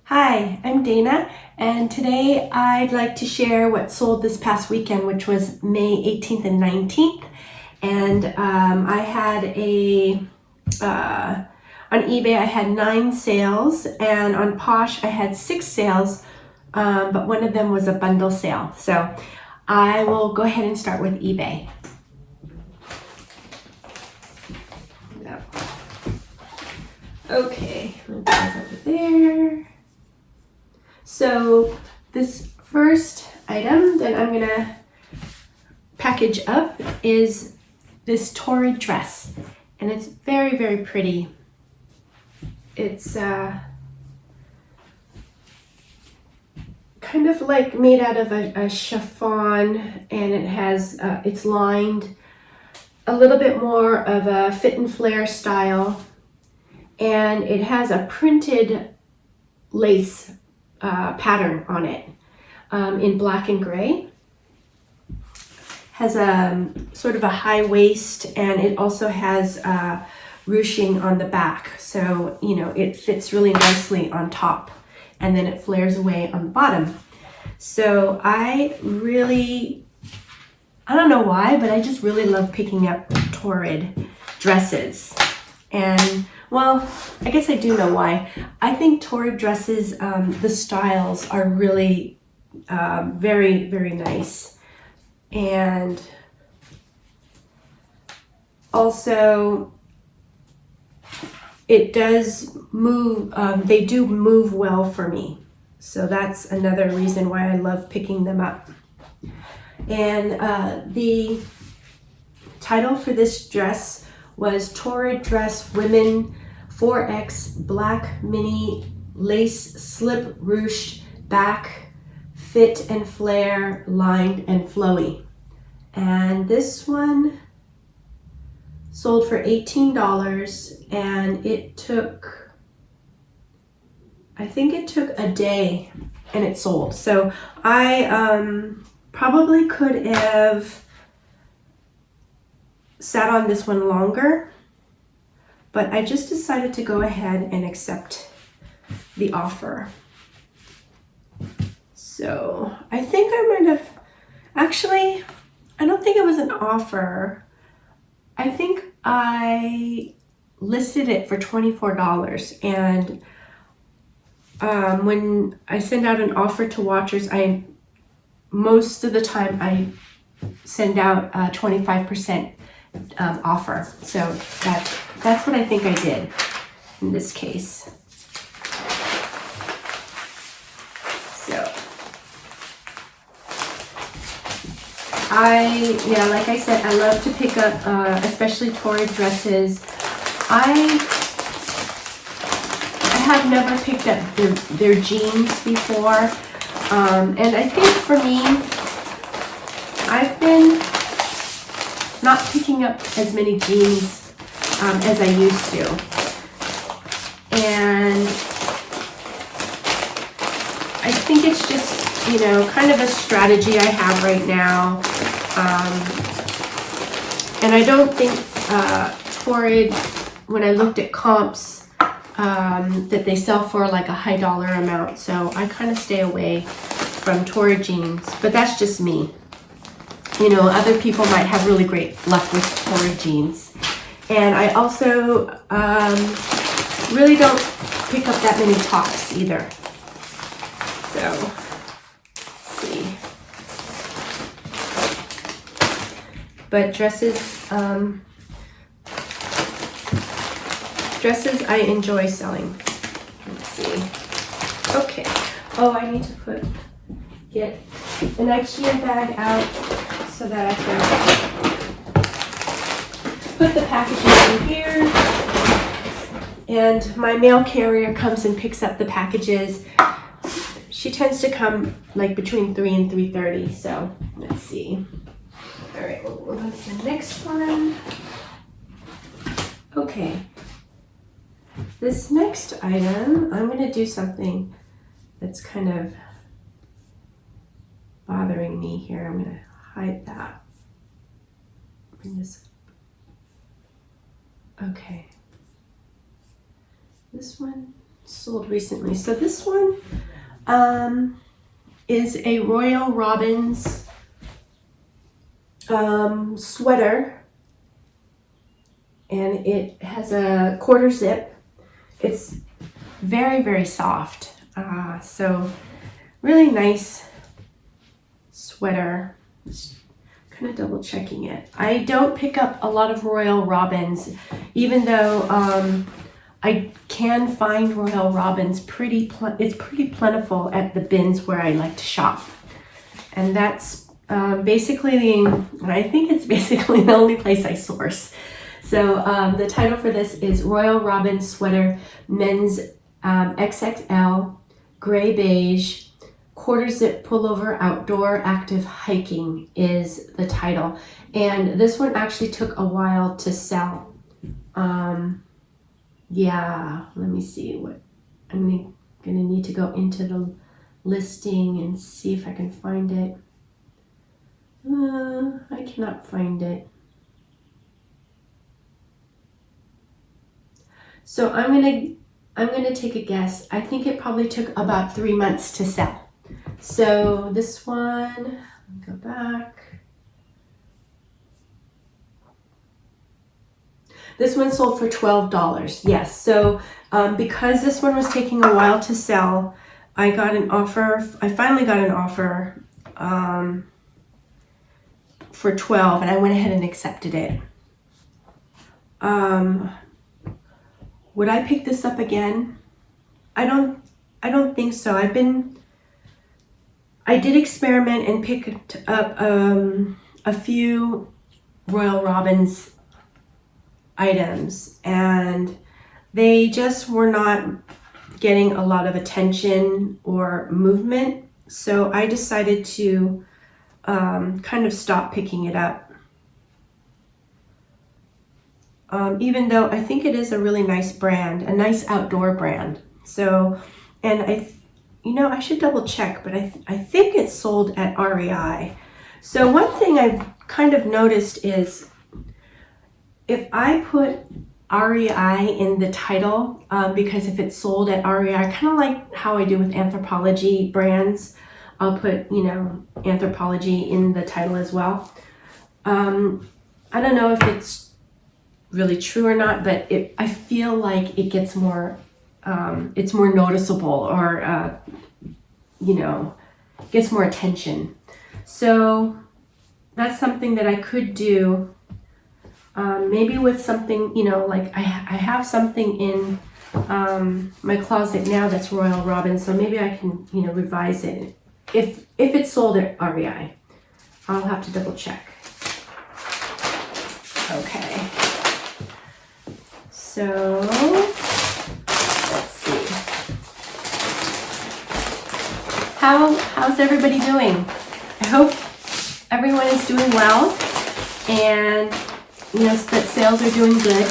Hi, I'm Dana, and today I'd like to share what sold this past weekend, which was May 18th and 19th. And I had on eBay I had 9 sales, and on Posh I had 6 sales, but one of them was a bundle sale. So I will go ahead and start with eBay. Okay, let me put this over there. So this first item that I'm gonna package up is this torrid dress, and it's very, very pretty. It's kind of like made out of a chiffon, and it has it's lined a little bit more of a fit and flare style, and it has a printed lace pattern on it in black and gray. Has a sort of a high waist, and it also has ruching on the back, so you know it fits really nicely on top, and then it flares away on the bottom. So I don't know why, but I just really love picking up torrid dresses. And well, I guess I do know why. I think torrid dresses, the styles are really very, very nice. And also it does move, they do move well for me. So that's another reason why I love picking them up. And the title for this dress was Torrid Dress Women 4X Black Mini Lace Slip Ruched Back Fit and Flare Lined and Flowy. And this one sold for $18, and I think it took a day and it sold. So I probably could have sat on this one longer, but I just decided to go ahead and accept the offer. So I think I might have, actually, I don't think it was an offer. I think I listed it for $24, and when I send out an offer to watchers, most of the time I send out a 25% offer. So that's what I think I did in this case. So like I said, I love to pick up especially torrid dresses. I have never picked up their jeans before, and I think for me, I've been not picking up as many jeans as I used to. And I think it's just, you know, kind of a strategy I have right now. And I don't think torrid, when I looked at comps, that they sell for like a high dollar amount. So I kind of stay away from torrid jeans, but that's just me. You know, other people might have really great luck with torrid jeans. And I also really don't pick up that many tops either. So, let's see. But dresses I enjoy selling. Let's see. Okay. Oh, I need to get an IKEA bag out so that I can put the packages in here. And my mail carrier comes and picks up the packages. She tends to come like between 3 and 3:30. So let's see. All right, we'll go to the next one. Okay. This next item, I'm going to do something that's kind of bothering me here. I'm going to hide that. Bring this up. Okay. This one sold recently. So this one is a Royal Robbins sweater, and it has a quarter zip. It's very, very soft. So really nice sweater. Just kind of double checking it. I don't pick up a lot of Royal Robbins, even though I can find Royal Robbins it's pretty plentiful at the bins where I like to shop. And that's basically I think it's basically the only place I source. So the title for this is Royal Robbins Sweater Men's XXL Gray Beige Quarter Zip Pullover Outdoor Active Hiking is the title. And this one actually took a while to sell. Yeah, let me see what I'm gonna need to go into the listing and see if I can find it. I cannot find it. So I'm gonna take a guess. I think it probably took about 3 months to sell. So this one, go back. This one sold for $12. Yes. So because this one was taking a while to sell, I got an offer. I finally got an offer for $12, and I went ahead and accepted it. Would I pick this up again? I don't think so. I did experiment and picked up a few Royal Robbins items, and they just were not getting a lot of attention or movement. So I decided to kind of stop picking it up. Even though I think it is a really nice brand, a nice outdoor brand. So, and I should double check, but I think it's sold at REI. So one thing I've kind of noticed is if I put REI in the title, because if it's sold at REI, kind of like how I do with Anthropologie brands, I'll put, Anthropologie in the title as well. I don't know if it's really true or not, but I feel like it gets more, it's more noticeable, or, gets more attention. So that's something that I could do. Maybe with something, like I have something in my closet now that's Royal Robbins, so maybe I can, revise it. If it's sold at REI, I'll have to double check. Okay. So let's see. How's everybody doing? I hope everyone is doing well, and that sales are doing good.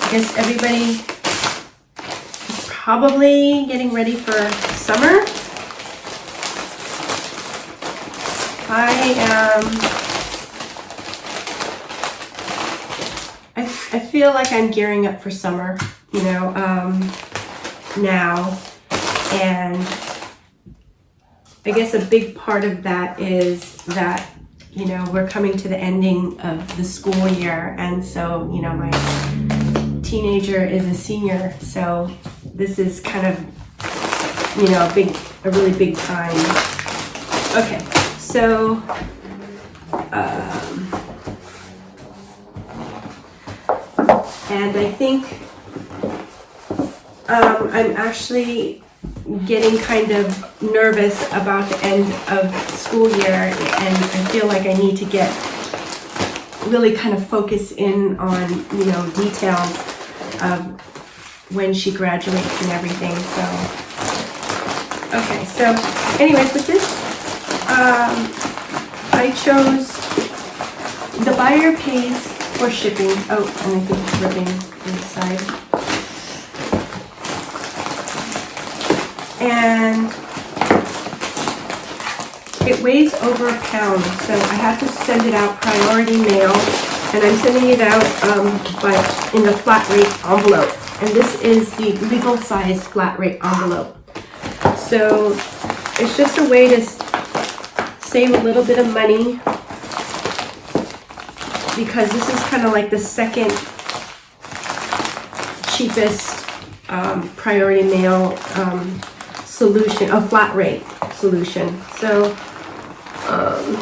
I guess everybody is probably getting ready for summer. I feel like I'm gearing up for summer, now, and I guess a big part of that is that, we're coming to the ending of the school year. And so, my teenager is a senior. So this is kind of, a really big time. Okay. So, and I think I'm actually getting kind of nervous about the end of school year, and I feel like I need to really kind of focus in on, details of when she graduates and everything. So, okay, so anyways, with this, I chose the buyer pays for shipping. Oh, and I think it's ripping inside. And it weighs over a pound, so I have to send it out priority mail, and I'm sending it out in a flat rate envelope. And this is the legal size flat rate envelope. So it's just a way to save a little bit of money, because this is kind of like the second cheapest priority mail solution, a flat rate solution. So I'm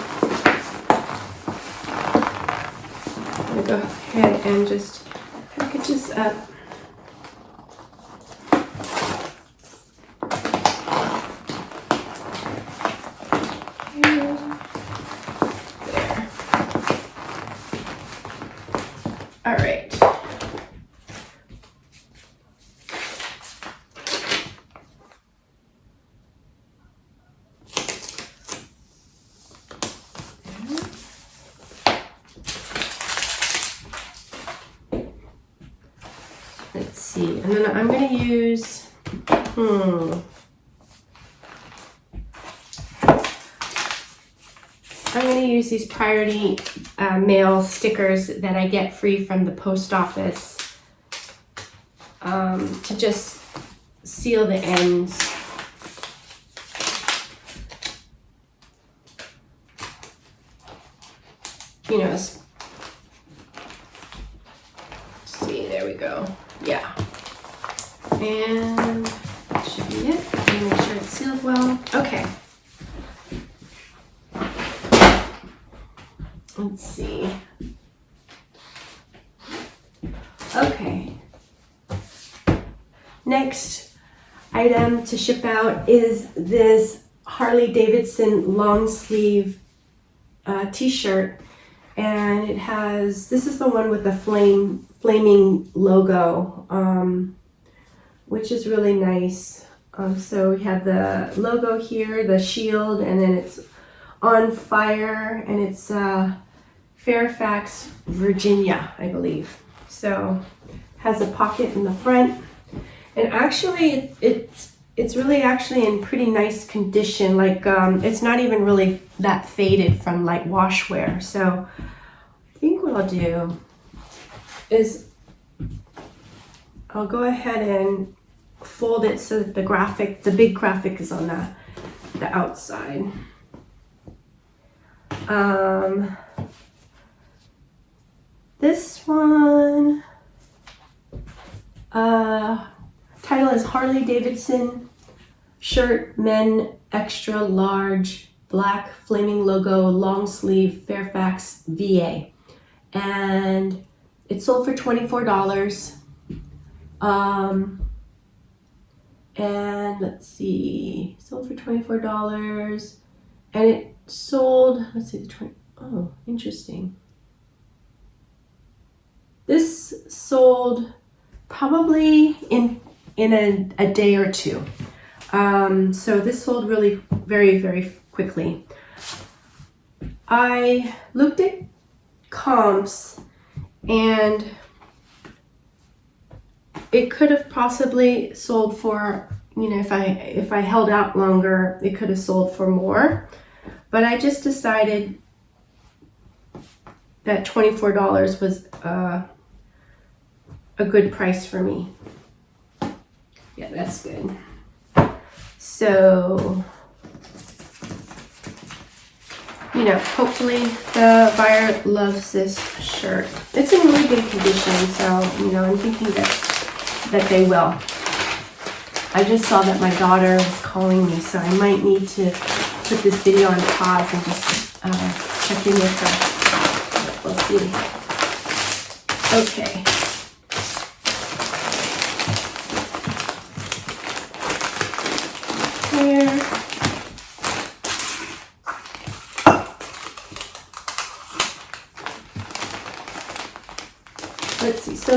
gonna go ahead and just package this up. All right. Let's see, and then I'm going to use, I'm going to use these priority mail stickers that I get free from the post office to just seal the ends. You know, see, there we go. Yeah. And that should be it. Make sure it's sealed well. Okay. Let's see. Okay. Next item to ship out is this Harley Davidson long sleeve t-shirt, and it has, this is the one with the flaming logo, which is really nice. So we have the logo here, the shield, and then it's on fire, and it's Fairfax, Virginia, I believe. So has a pocket in the front, and actually it's really actually in pretty nice condition. Like it's not even really that faded from like wash wear. So I think what I'll do is I'll go ahead and fold it so that the big graphic is on the outside. This one, title is Harley Davidson shirt, men extra large, black flaming logo, long sleeve, Fairfax, VA. And it sold for $24. And let's see, sold for $24. And it sold, let's see, oh, interesting. This sold probably in a day or two. So this sold really very, very quickly. I looked at comps, and it could have possibly sold for, you know, if I held out longer, it could have sold for more. But I just decided that $24 was a good price for me. Yeah, that's good. So, you know, hopefully the buyer loves this shirt. It's in really good condition, so, you know, I'm thinking that they will. I just saw that my daughter was calling me, so I might need to put this video on pause and just check in with her. We'll see. Okay. Here. Let's see. So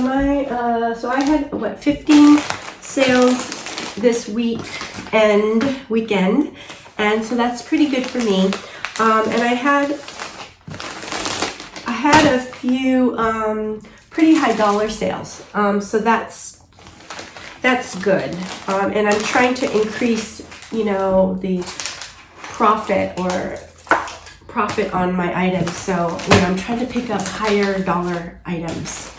so I had 15 sales this weekend, and so that's pretty good for me. And I had a few pretty high dollar sales, so that's good. And I'm trying to increase, you know, the profit or profit on my items. So, I'm trying to pick up higher dollar items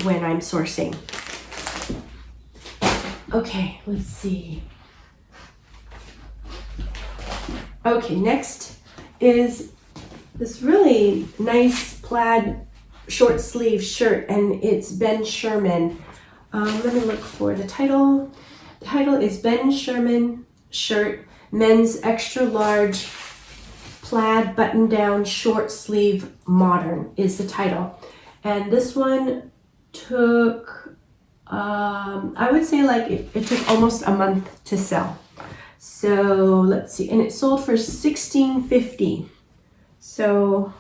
when I'm sourcing. Okay, let's see. Okay, next is this really nice plaid short sleeve shirt, and it's Ben Sherman. Let me look for the title. The title is Ben Sherman shirt, men's extra large plaid button down short sleeve modern is the title. And this one took, I would say like it took almost a month to sell. So let's see, and it sold for $16.50. So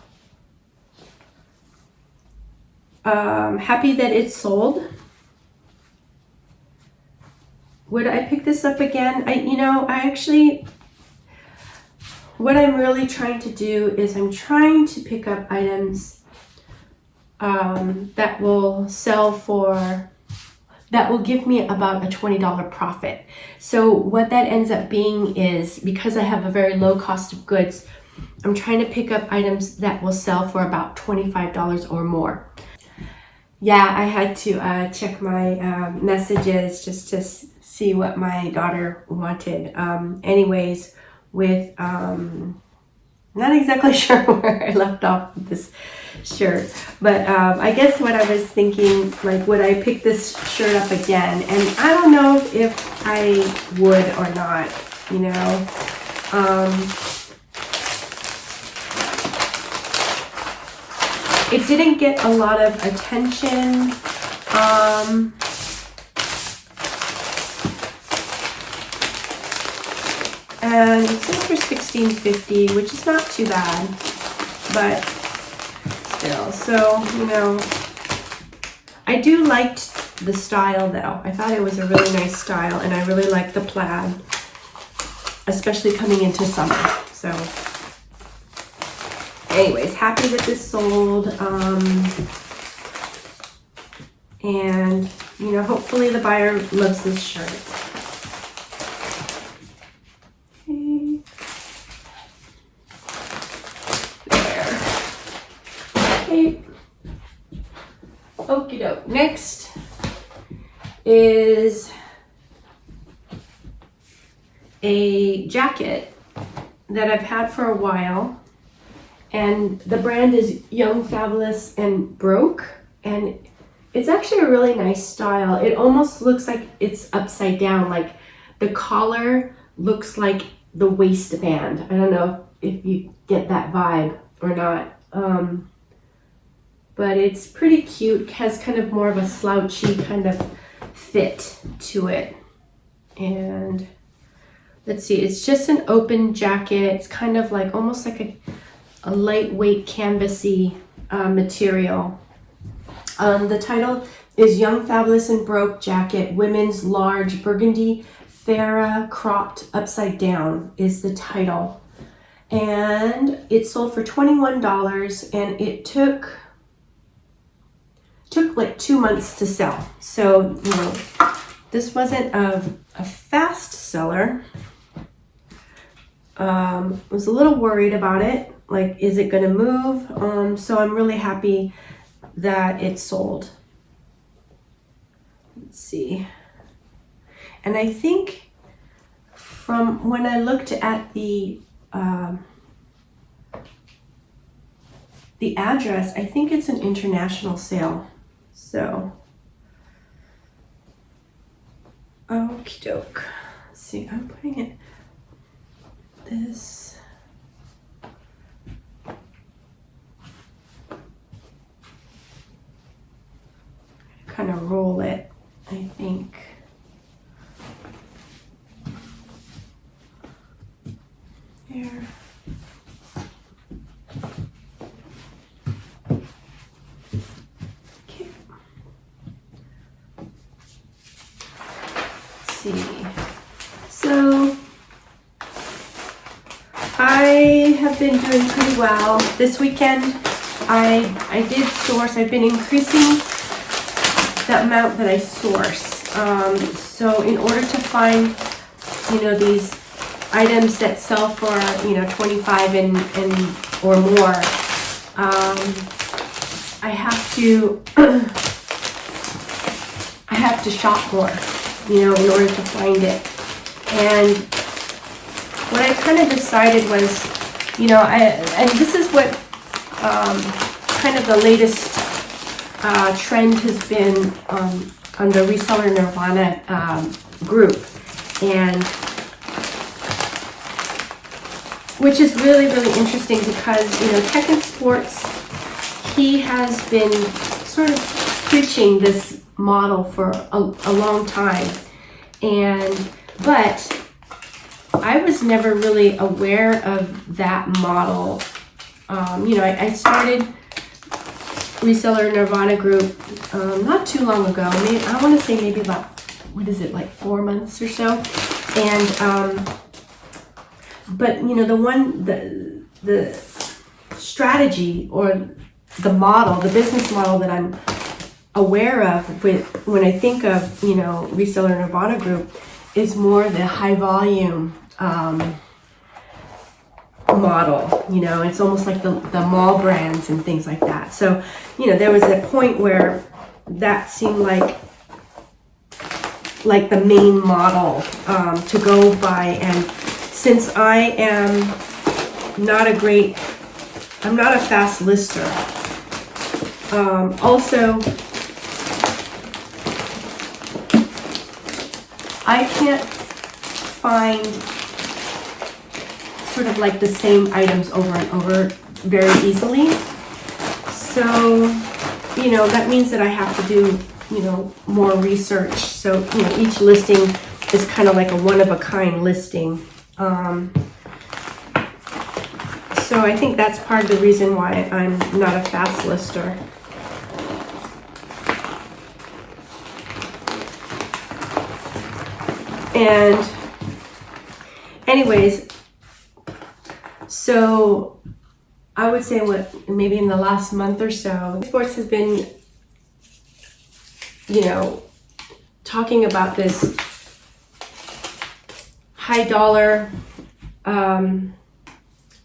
happy that it sold. Would I pick this up again? What I'm really trying to do is I'm trying to pick up items that will sell for, that will give me about a $20 profit. So what that ends up being is, because I have a very low cost of goods, I'm trying to pick up items that will sell for about $25 or more. Yeah, I had to check my messages just to see what my daughter wanted. Anyways, with not exactly sure where I left off with this shirt, but I guess what I was thinking, like, would I pick this shirt up again? And I don't know if I would or not, It didn't get a lot of attention. And it's sold for $16.50, which is not too bad, but still. So, I do liked the style though. I thought it was a really nice style, and I really liked the plaid, especially coming into summer. So anyways, happy that this sold. And, hopefully the buyer loves this shirt. Okie doke. Next is a jacket that I've had for a while, and the brand is Young, Fabulous, and Broke, and it's actually a really nice style. It almost looks like it's upside down, like the collar looks like the waistband. I don't know if you get that vibe or not. But it's pretty cute, has kind of more of a slouchy kind of fit to it. And let's see, it's just an open jacket. It's kind of like, almost like a lightweight canvasy material. The title is Young, Fabulous, and Broke Jacket, Women's Large Burgundy Farrah Cropped Upside Down is the title. And it sold for $21, and it took like 2 months to sell. So, this wasn't a fast seller. Was a little worried about it. Like, is it gonna move? So I'm really happy that it sold. Let's see. And I think from when I looked at the address, I think it's an international sale. So, okie doke. Let's see, I'm putting it this. Kind of roll it, I think. There. So I have been doing pretty well. This weekend I did source. I've been increasing the amount that I source. So in order to find, these items that sell for, $25 and or more, I have to shop more, you know, in order to find it. And what I kind of decided was, you know, and this is what kind of the latest trend has been on the Reseller Nirvana group, and which is really, really interesting because, you know, Tech and Sports, he has been sort of preaching this model for a long time, but I was never really aware of that model. You know, I started Reseller Nirvana group not too long ago. I want to say maybe about, what is it, like 4 months or so. And but you know, the strategy or the model, the business model that I'm aware of when I think of, you know, Reseller Nirvana group is more the high volume model. You know, it's almost like the mall brands and things like that. So, you know, there was a point where that seemed like the main model to go by. And since I'm not a fast lister, also I can't find sort of like the same items over and over very easily. So, you know, that means that I have to do, you know, more research. So, you know, each listing is kind of like a one-of-a-kind listing. So I think that's part of the reason why I'm not a fast lister. And anyways, so I would say maybe in the last month or so, Sports has been, you know, talking about this high dollar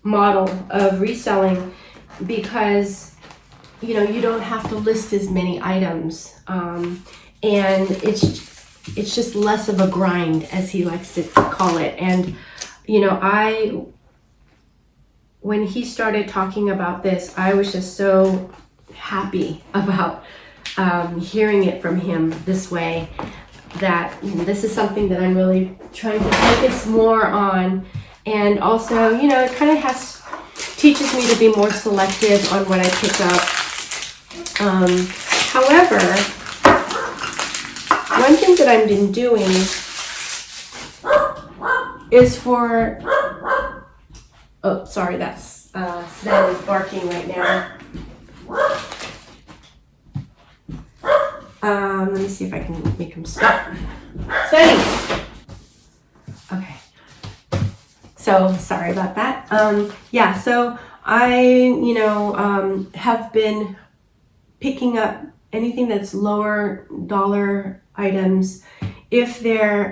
model of reselling, because, you know, you don't have to list as many items, and it's just less of a grind, as he likes to call it. And, you know, when he started talking about this, I was just so happy about hearing it from him this way, that, you know, this is something that I'm really trying to focus more on. And also, you know, it kind of teaches me to be more selective on what I pick up. However, one thing that I've been doing is for, oh, sorry, that's Sven is barking right now. Let me see if I can make him stop. Sven! Okay. So sorry about that. Yeah, so I, you know, have been picking up anything that's lower dollar items if they're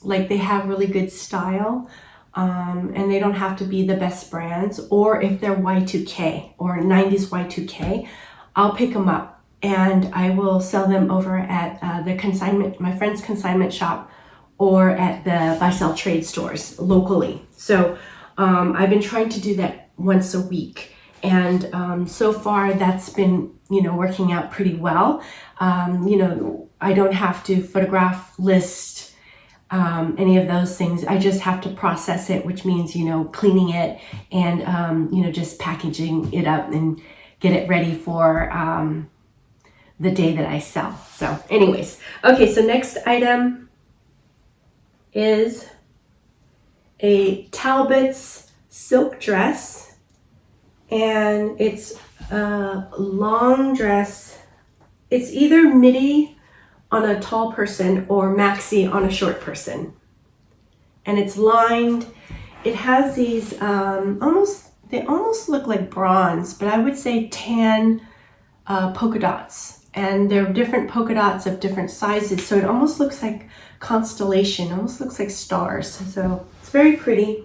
like they have really good style, and they don't have to be the best brands, or if they're Y2K or 90s Y2K, I'll pick them up and I will sell them over at my friend's consignment shop, or at the buy-sell trade stores locally. So I've been trying to do that once a week, and so far that's been, you know, working out pretty well. You know, I don't have to photograph, list, any of those things. I just have to process it, which means, you know, cleaning it and, you know, just packaging it up and get it ready for the day that I sell. So anyways, okay, so next item is a Talbot's silk dress, and it's a long dress. It's either midi on a tall person or maxi on a short person, and it's lined. It has these they almost look like bronze, but I would say tan polka dots, and they're different polka dots of different sizes, so it almost looks like constellation, almost looks like stars. So it's very pretty,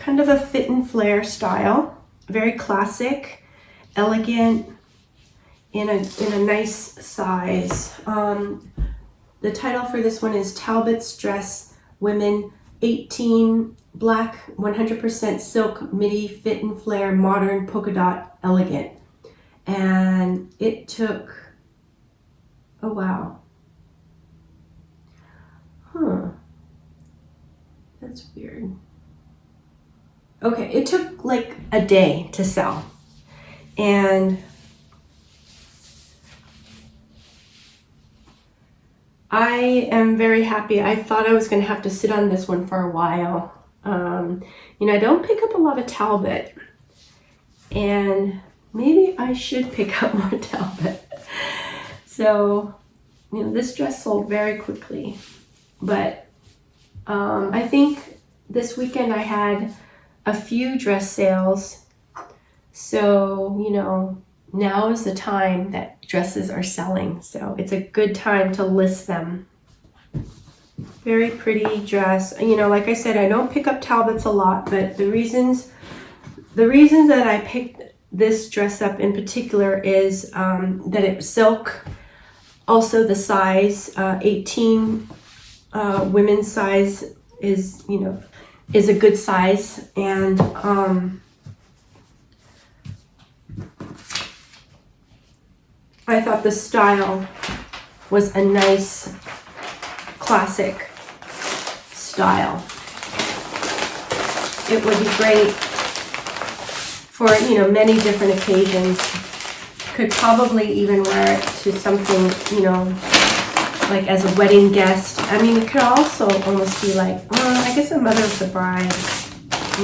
kind of a fit and flare style, very classic, elegant, in a nice size. The title for this one is Talbot's Dress Women 18 Black 100% Silk Midi Fit and Flare Modern Polka Dot Elegant. And it took, oh wow. Huh. That's weird. Okay, it took like a day to sell. And I am very happy. I thought I was going to have to sit on this one for a while. I don't pick up a lot of Talbot, and maybe I should pick up more Talbot. So, this dress sold very quickly, but I think this weekend I had a few dress sales. So, now is the time that dresses are selling. So it's a good time to list them. Very pretty dress. Like I said, I don't pick up Talbots a lot, but the reasons that I picked this dress up in particular is that it was silk. Also the size, 18 women's size is a good size, and I thought the style was a nice classic style. It would be great for many different occasions. Could probably even wear it to something like as a wedding guest. I mean, it could also almost be like, I guess a mother of the bride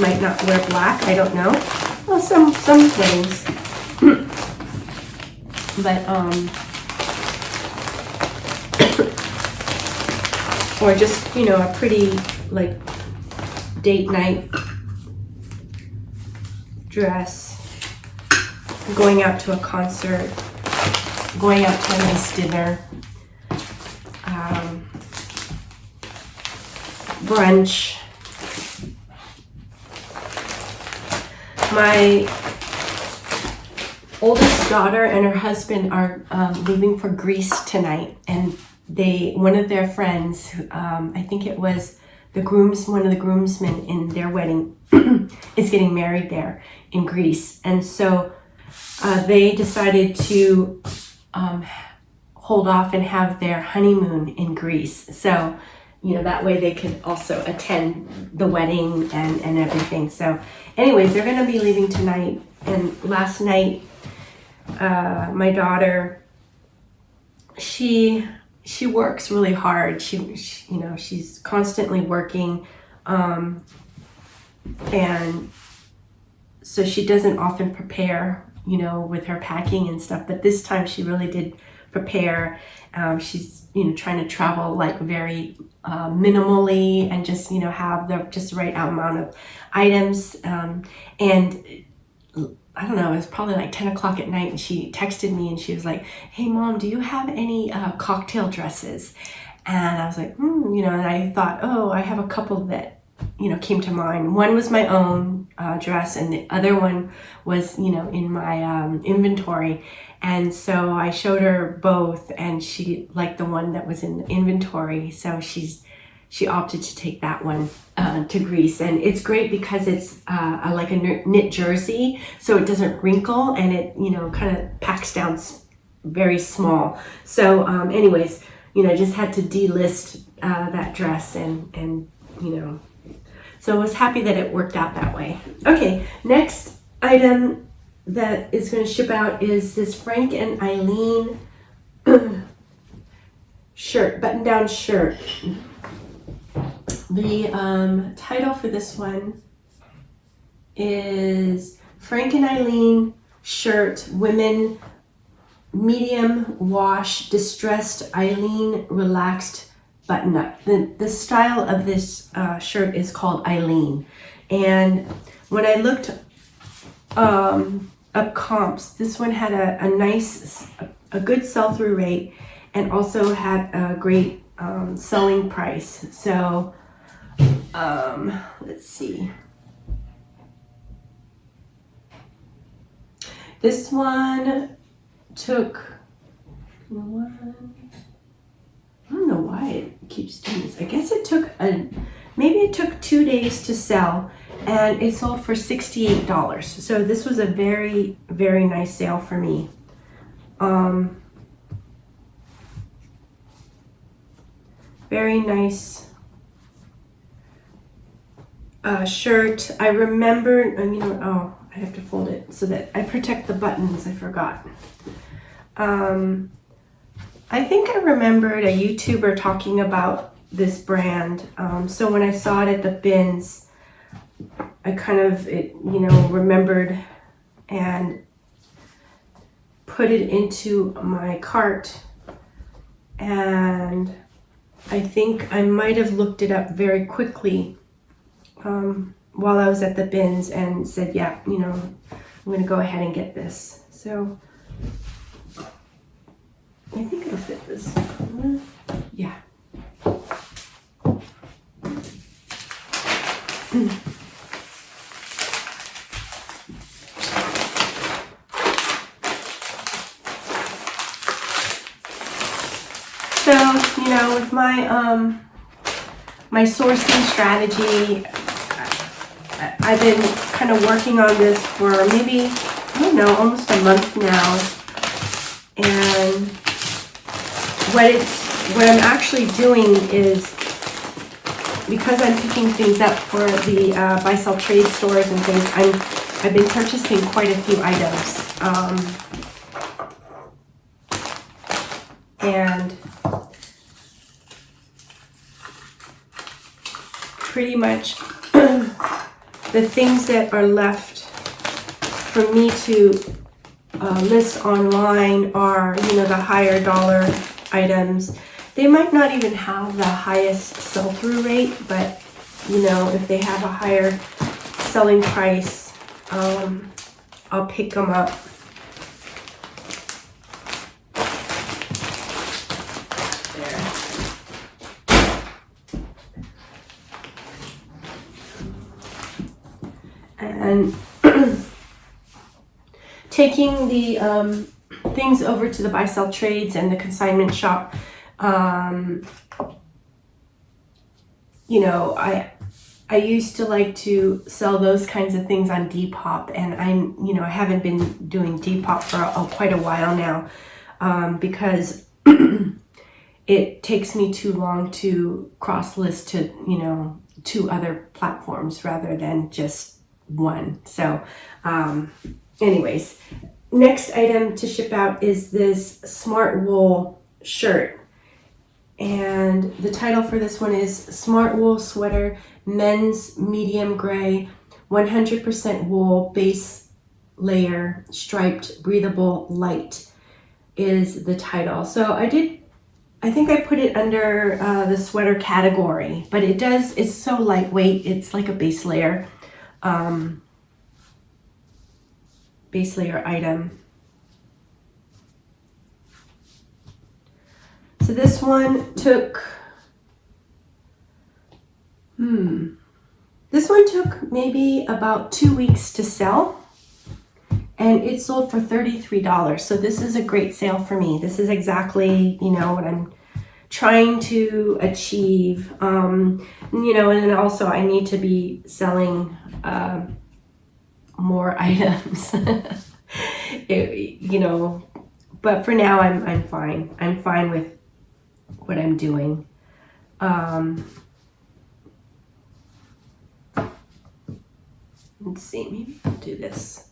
might not wear black. I don't know. Well, some weddings. But or just a pretty like date night dress, going out to a concert, going out to a nice dinner, brunch. My oldest daughter and her husband are leaving for Greece tonight, and one of their friends, I think it was one of the groomsmen in their wedding, is getting married there in Greece, and so they decided to hold off and have their honeymoon in Greece. So that way they could also attend the wedding and everything. So anyways, they're going to be leaving tonight. And last night, my daughter, she works really hard. She's constantly working, and so she doesn't often prepare, with her packing and stuff. But this time she really did prepare. She's trying to travel like very minimally and just have the just right amount of items. And I don't know, it was probably like 10 o'clock at night, and she texted me and she was like, "Hey Mom, do you have any cocktail dresses?" And I was like, and I thought, oh, I have a couple that, came to mind. One was my own dress, and the other one was, in my inventory. And so I showed her both, and she liked the one that was in the inventory. So she opted to take that one to Greece. And it's great because it's like a knit jersey, so it doesn't wrinkle, and it, kind of packs down very small. So anyways, just had to delist that dress, and so I was happy that it worked out that way. Okay, next item that is going to ship out is this Frank and Eileen shirt, button-down shirt. The title for this one is Frank and Eileen shirt, women, medium wash, distressed Eileen relaxed button up. The style of this shirt is called Eileen. And when I looked up comps, this one had a good sell-through rate, and also had a great selling price. So let's see. This one took, you know what? I don't know why it keeps doing this. I guess it took maybe it took 2 days to sell, and it sold for $68. So this was a very, very nice sale for me. Very nice shirt. I remember, oh, I have to fold it so that I protect the buttons. I forgot. I think I remembered a YouTuber talking about this brand. So when I saw it at the bins, I kind of, remembered and put it into my cart. And I think I might have looked it up very quickly while I was at the bins and said, yeah, I'm going to go ahead and get this. So I think it'll fit this. Yeah. So, with my sourcing strategy, I've been kind of working on this for maybe, I don't know, almost a month now. And what I'm actually doing is, because I'm picking things up for the buy-sell trade stores and things, I've been purchasing quite a few items. And pretty much the things that are left for me to list online are, the higher dollar items. They might not even have the highest sell-through rate, but if they have a higher selling price, I'll pick them up. And taking the things over to the buy-sell trades and the consignment shop, I used to like to sell those kinds of things on Depop, and I haven't been doing Depop for quite a while now, because it takes me too long to cross-list to, 2 other platforms rather than just one. So anyways, next item to ship out is this Smart Wool shirt, and the title for this one is Smart Wool Sweater Men's Medium Gray 100% Wool Base Layer Striped Breathable Light is the title. So I think I put it under the sweater category, but it's so lightweight. It's like a base layer item. So this one took, maybe about 2 weeks to sell, and it sold for $33. So this is a great sale for me. This is exactly, what I'm trying to achieve. And then also I need to be selling more items. But for now I'm fine. I'm fine with what I'm doing. Let's see, maybe I'll do this.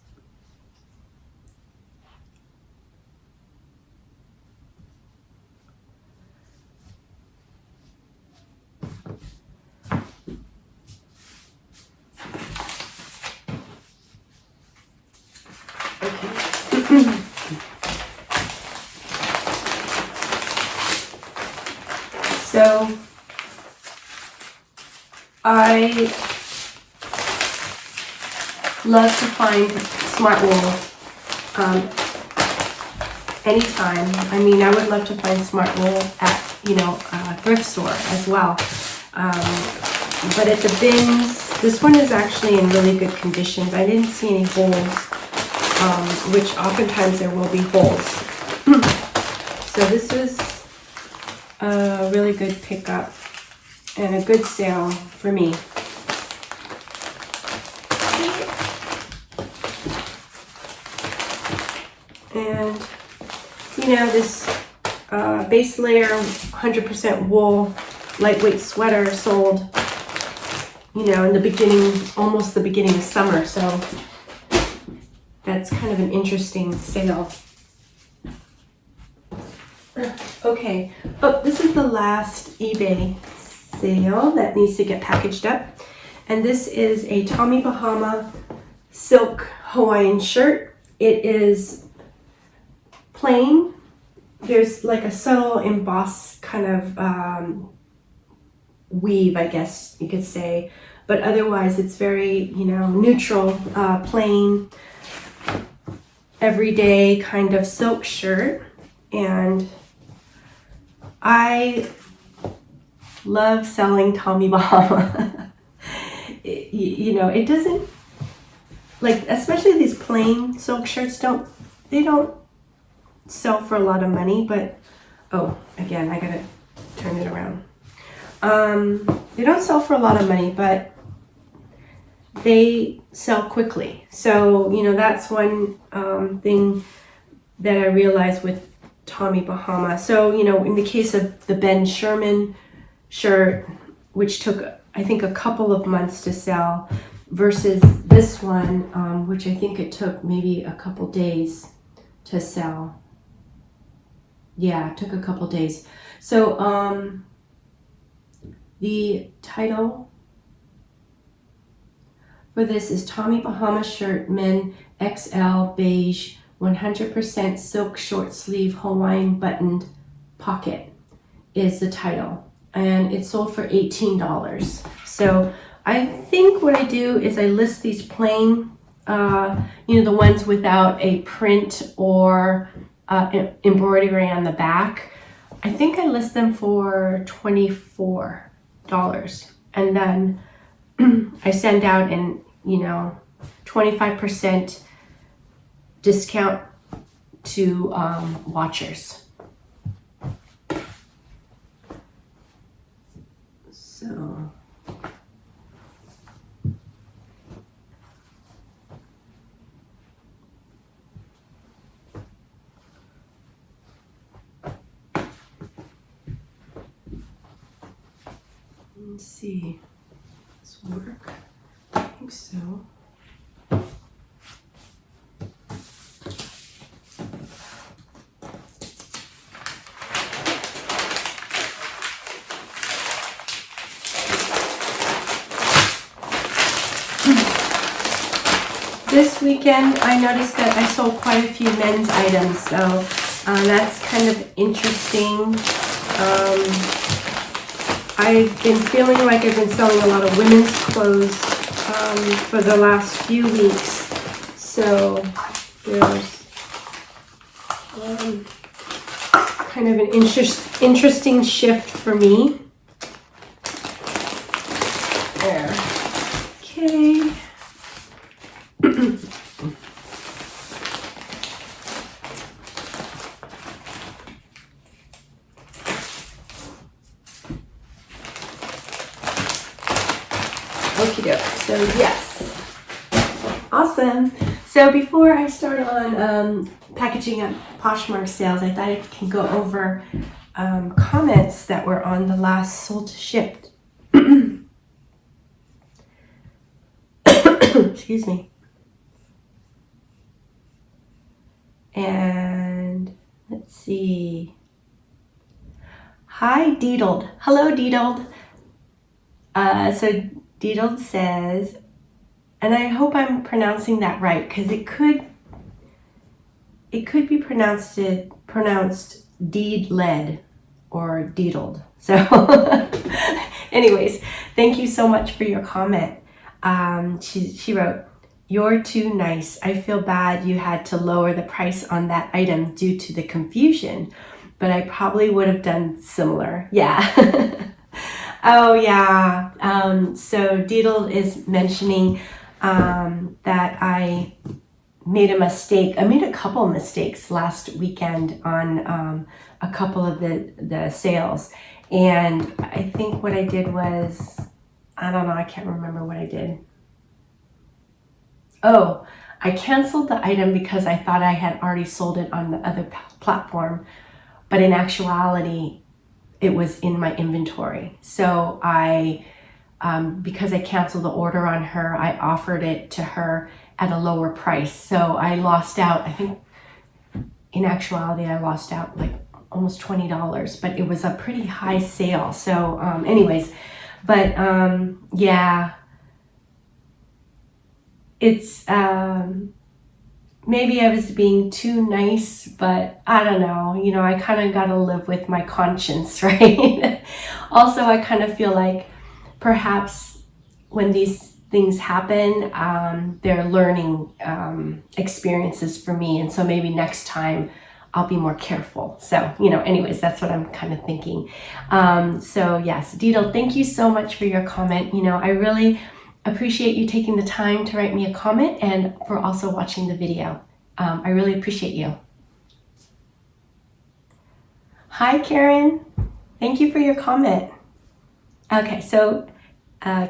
So I love to find Smart Wool anytime. I mean, I would love to find Smart Wool at, a thrift store as well. But at the bins, this one is actually in really good conditions. I didn't see any holes which oftentimes there will be holes. So this was a really good pickup and a good sale for me. And you know, this base layer 100% wool lightweight sweater sold, you know, in the beginning, almost the beginning of summer. So that's kind of an interesting sale. Okay, oh, this is the last eBay sale that needs to get packaged up. And this is a Tommy Bahama silk Hawaiian shirt. It is plain. There's like a subtle embossed kind of weave, I guess you could say. But otherwise it's very, you know, neutral, plain, everyday kind of silk shirt. And I love selling Tommy Bahama. You know, it doesn't, like, especially these plain silk shirts don't sell for a lot of money, but, oh, again, I gotta turn it around. They don't sell for a lot of money, but they sell quickly. So, you know, that's one thing that I realized with Tommy Bahama. So, you know, in the case of the Ben Sherman shirt, which took, I think, a couple of months to sell, versus this one, which I think it took maybe a couple days to sell. Yeah, it took a couple days. So, the title for this is Tommy Bahama shirt, men XL beige, 100% silk short sleeve Hawaiian buttoned pocket is the title. And it sold for $18. So I think what I do is I list these plain, you know, the ones without a print or embroidery on the back. I think I list them for $24. And then I send out an, you know, 25% discount to watchers. So let's see, does this work? I think so. This weekend, I noticed that I sold quite a few men's items, so that's kind of interesting. I've been feeling like I've been selling a lot of women's clothes for the last few weeks, so there's kind of an interesting shift for me. There. Okay. Okie doke. So yes, awesome. So before I start on packaging up Poshmark sales, I thought I can go over comments that were on the last sold to shipped. Excuse me. And let's see. Hi, Deedled. Hello, Deedled. So Deedled says, and I hope I'm pronouncing that right, because it could be pronounced deed-led or deedled. So anyways, thank you so much for your comment. She wrote, "You're too nice. I feel bad you had to lower the price on that item due to the confusion, but I probably would have done similar." Yeah. Oh yeah. So Deedle is mentioning that I made a mistake. I made a couple mistakes last weekend on a couple of the sales. And I think what I did was, I don't know, I can't remember what I did. Oh, I canceled the item because I thought I had already sold it on the other platform, but in actuality, it was in my inventory. So because I canceled the order on her, I offered it to her at a lower price. So I lost out, I think in actuality, I lost out like almost $20, but it was a pretty high sale. So anyways, but yeah, it's, maybe I was being too nice, but I don't know, you know, I kind of got to live with my conscience, right? Also, I kind of feel like perhaps when these things happen, they're learning experiences for me. And so maybe next time I'll be more careful. So, you know, anyways, that's what I'm kind of thinking. So yes, Dido, thank you so much for your comment. You know, I really appreciate you taking the time to write me a comment and for also watching the video. I really appreciate you. Hi, Karen. Thank you for your comment. Okay, so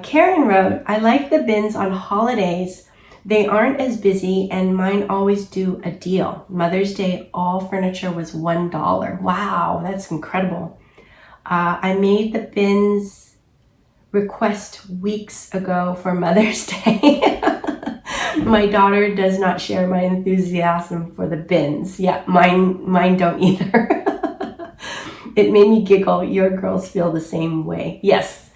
Karen wrote, I like the bins on holidays. They aren't as busy and mine always do a deal. Mother's Day, all furniture was $1. Wow, that's incredible. I made the bins request weeks ago for Mother's Day. My daughter does not share my enthusiasm for the bins. Yeah, mine don't either. It made me giggle. Your girls feel the same way. Yes.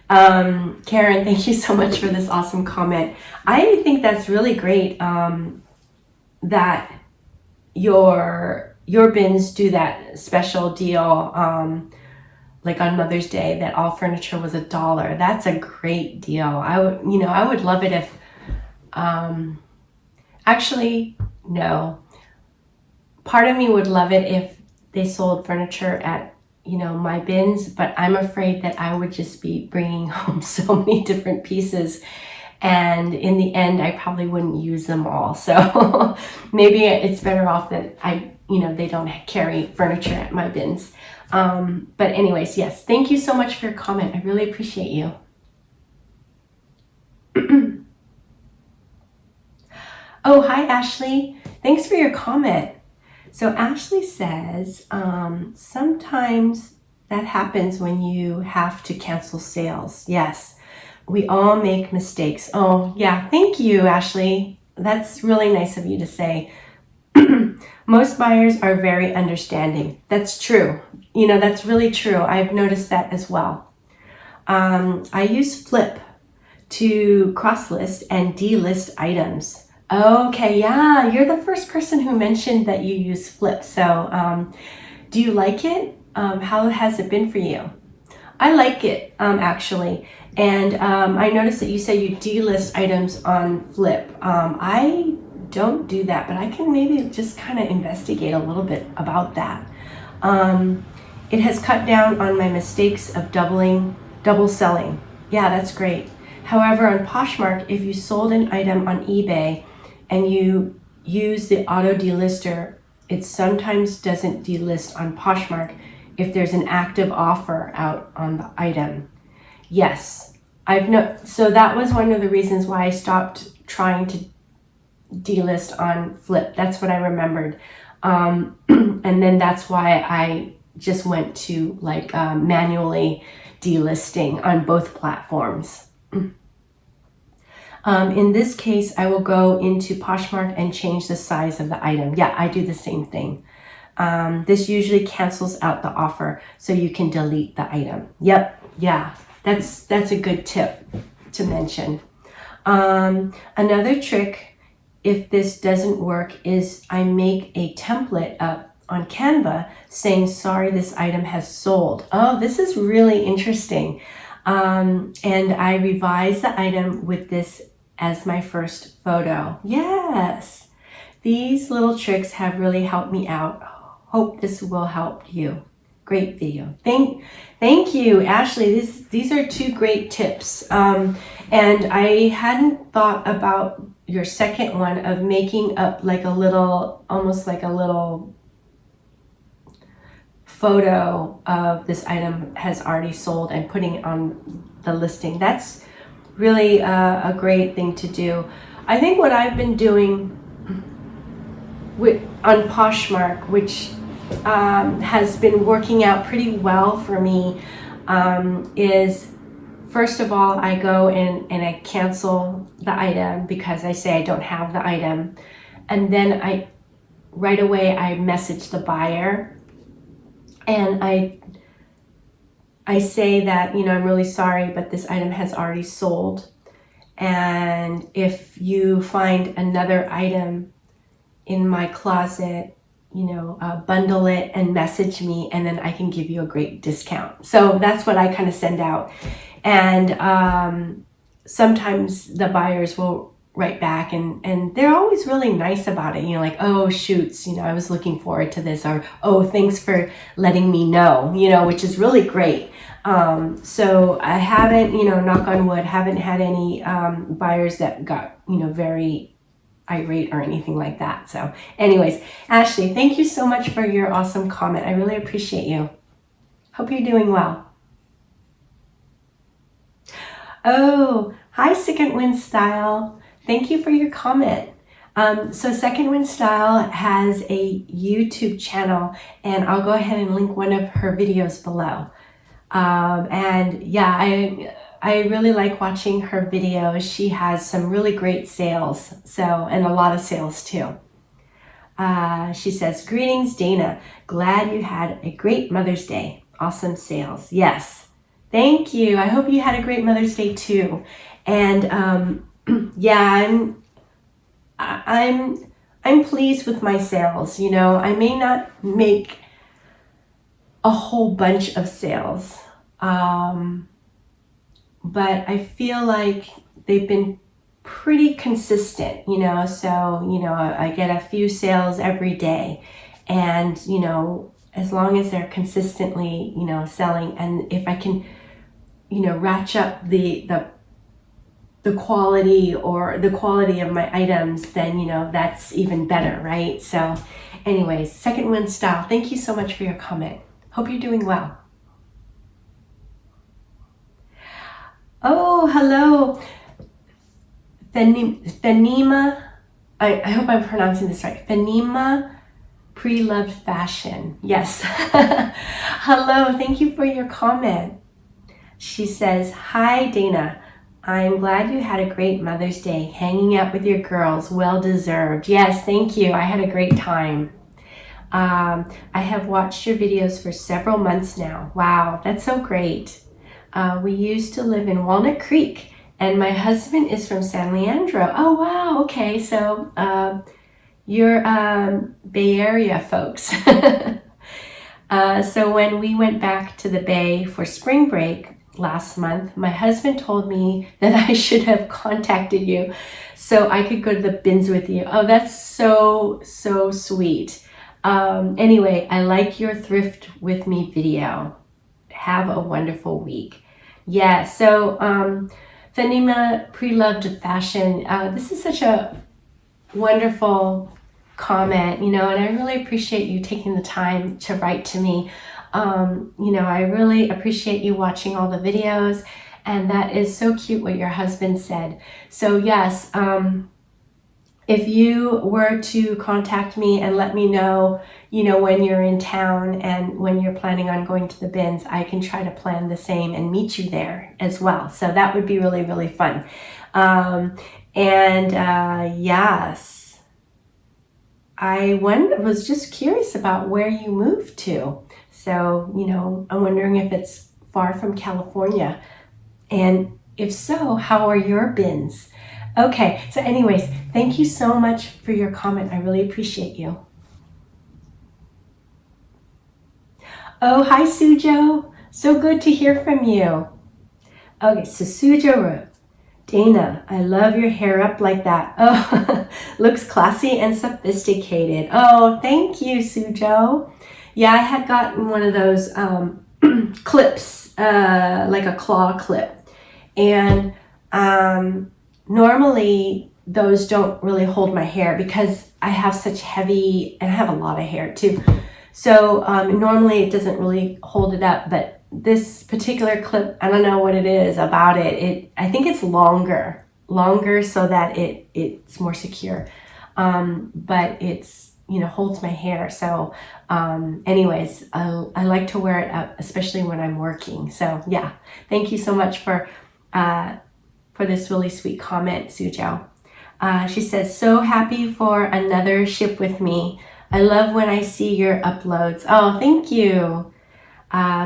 Karen, thank you so much for this awesome comment. I think that's really great that your bins do that special deal, like on Mother's Day, that all furniture was $1. That's a great deal. I would love it if, actually, no. Part of me would love it if they sold furniture at, you know, my bins, but I'm afraid that I would just be bringing home so many different pieces, and in the end I probably wouldn't use them all. So maybe it's better off that they don't carry furniture at my bins. But anyways, yes, thank you so much for your comment. I really appreciate you. Oh, hi Ashley, thanks for your comment. So Ashley says, sometimes that happens when you have to cancel sales. Yes, we all make mistakes. Oh yeah, thank you, Ashley. That's really nice of you to say. Most buyers are very understanding. That's true. You know, that's really true. I've noticed that as well. I use Flip to cross-list and delist items. Okay, yeah, you're the first person who mentioned that you use Flip. So do you like it? How has it been for you? I like it, actually. And I noticed that you said you delist items on Flip. I don't do that, but I can maybe just kind of investigate a little bit about that. It has cut down on my mistakes of double selling. Yeah, that's great. However, on Poshmark, if you sold an item on eBay and you use the auto delister, it sometimes doesn't delist on Poshmark if there's an active offer out on the item. Yes, so that was one of the reasons why I stopped trying to delist on Flip. That's what I remembered. And then that's why I just went to manually delisting on both platforms. In this case, I will go into Poshmark and change the size of the item. Yeah, I do the same thing. This usually cancels out the offer so you can delete the item. Yep, yeah, that's a good tip to mention. Another trick, if this doesn't work, is I make a template up on Canva saying, sorry, this item has sold. Oh, this is really interesting. And I revise the item with this as my first photo. Yes, these little tricks have really helped me out. Hope this will help you. Great video. Thank you, Ashley. These are two great tips. And I hadn't thought about your second one of making up like a little, almost like a little photo of this item has already sold and putting it on the listing. That's really a great thing to do. I think what I've been doing on Poshmark, which has been working out pretty well for me, is first of all, I go and I cancel the item because I say I don't have the item. And then right away I message the buyer and I say that, I'm really sorry, but this item has already sold. And if you find another item in my closet, bundle it and message me, and then I can give you a great discount. So that's what I kind of send out. And sometimes the buyers will write back and they're always really nice about it. Like, oh, shoots, I was looking forward to this, or, oh, thanks for letting me know, which is really great. So I haven't, knock on wood, haven't had any buyers that got, very irate or anything like that. So anyways, Ashley, thank you so much for your awesome comment. I really appreciate you. Hope you're doing well. Oh, hi, Second Wind Style. Thank you for your comment. So Second Wind Style has a YouTube channel, and I'll go ahead and link one of her videos below. And yeah, I really like watching her videos. She has some really great sales, and a lot of sales too. She says, greetings, Dana. Glad you had a great Mother's Day. Awesome sales. Yes. Thank you. I hope you had a great Mother's Day too. And yeah, I'm pleased with my sales. I may not make a whole bunch of sales, but I feel like they've been pretty consistent. So I get a few sales every day, and as long as they're consistently selling, and if I can ratchet up the quality or the quality of my items, then that's even better, right? So anyways, Second Wind Style, thank you so much for your comment. Hope you're doing well. Oh, hello, Fenima. I hope I'm pronouncing this right. Fenima Pre-Loved Fashion. Yes. Hello, thank you for your comment. She says, hi, Dana. I'm glad you had a great Mother's Day hanging out with your girls. Well deserved. Yes, thank you. I had a great time. I have watched your videos for several months now. Wow, that's so great. We used to live in Walnut Creek, and my husband is from San Leandro. Oh, wow. Okay, so you're Bay Area folks. So when we went back to the Bay for spring break last month, my husband told me that I should have contacted you so I could go to the bins with you. Oh, that's so sweet. Anyway, I like your thrift with me video. Have a wonderful week. Yeah, so Fenima Pre-Loved Fashion, this is such a wonderful comment, and I really appreciate you taking the time to write to me. I really appreciate you watching all the videos, and that is so cute what your husband said. So yes, if you were to contact me and let me know, when you're in town and when you're planning on going to the bins, I can try to plan the same and meet you there as well. So that would be really, really fun. Yes, I was just curious about where you moved to. So, I'm wondering if it's far from California. And if so, how are your bins? Okay, so anyways, thank you so much for your comment. I really appreciate you. Oh, hi, Sujo. So good to hear from you. Okay, so Sujo wrote, Dana, I love your hair up like that. Oh, looks classy and sophisticated. Oh, thank you, Sujo. Yeah, I had gotten one of those clips, like a claw clip. And normally those don't really hold my hair because I have such heavy, and I have a lot of hair too. So normally it doesn't really hold it up, but this particular clip, I don't know what it is about it. I think it's longer so that it's more secure. But it's, holds my hair. So anyways, I like to wear it up, especially when I'm working. So yeah, thank you so much for this really sweet comment, Sujo. She says, so happy for another ship with me. I love when I see your uploads. Oh, thank you.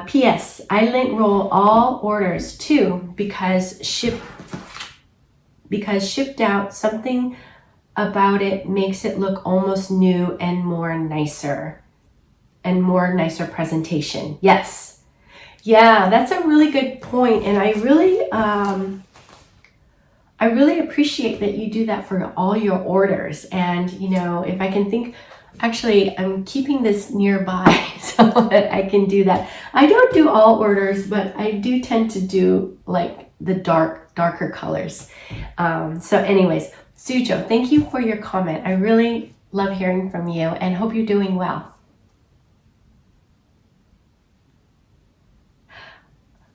P.S. I lint roll all orders too because shipped out. Something about it makes it look almost new and more nicer presentation. Yes. Yeah, that's a really good point. And I really appreciate that you do that for all your orders. And, if I can think, actually, I'm keeping this nearby so that I can do that. I don't do all orders, but I do tend to do like the darker colors. So anyways, Sujo, thank you for your comment. I really love hearing from you and hope you're doing well.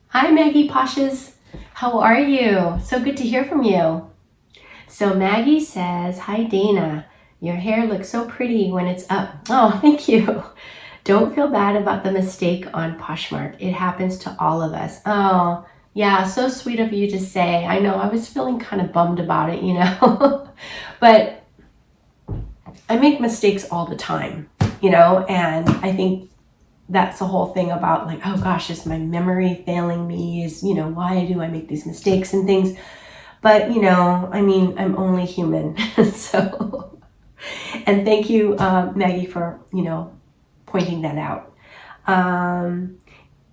Hi, Maggie Poshes. How are you? So good to hear from you. So Maggie says, hi, Dana. Your hair looks so pretty when it's up. Oh, thank you. Don't feel bad about the mistake on Poshmark. It happens to all of us. Oh, yeah, so sweet of you to say. I know, I was feeling kind of bummed about it, But I make mistakes all the time, and I think that's the whole thing about like, oh gosh, is my memory failing me? Why do I make these mistakes and things? But, I'm only human. So, and thank you, Maggie, for, pointing that out.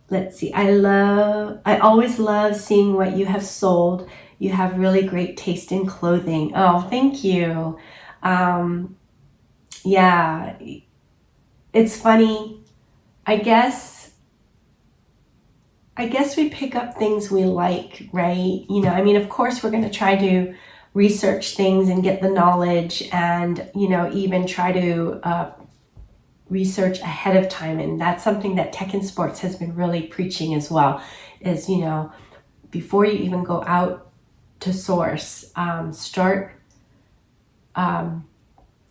Let's see. I always love seeing what you have sold. You have really great taste in clothing. Oh, thank you. Yeah, it's funny. I guess we pick up things we like, right? Of course we're going to try to research things and get the knowledge and, even try to research ahead of time. And that's something that Tech and Sports has been really preaching as well, is, before you even go out to source, start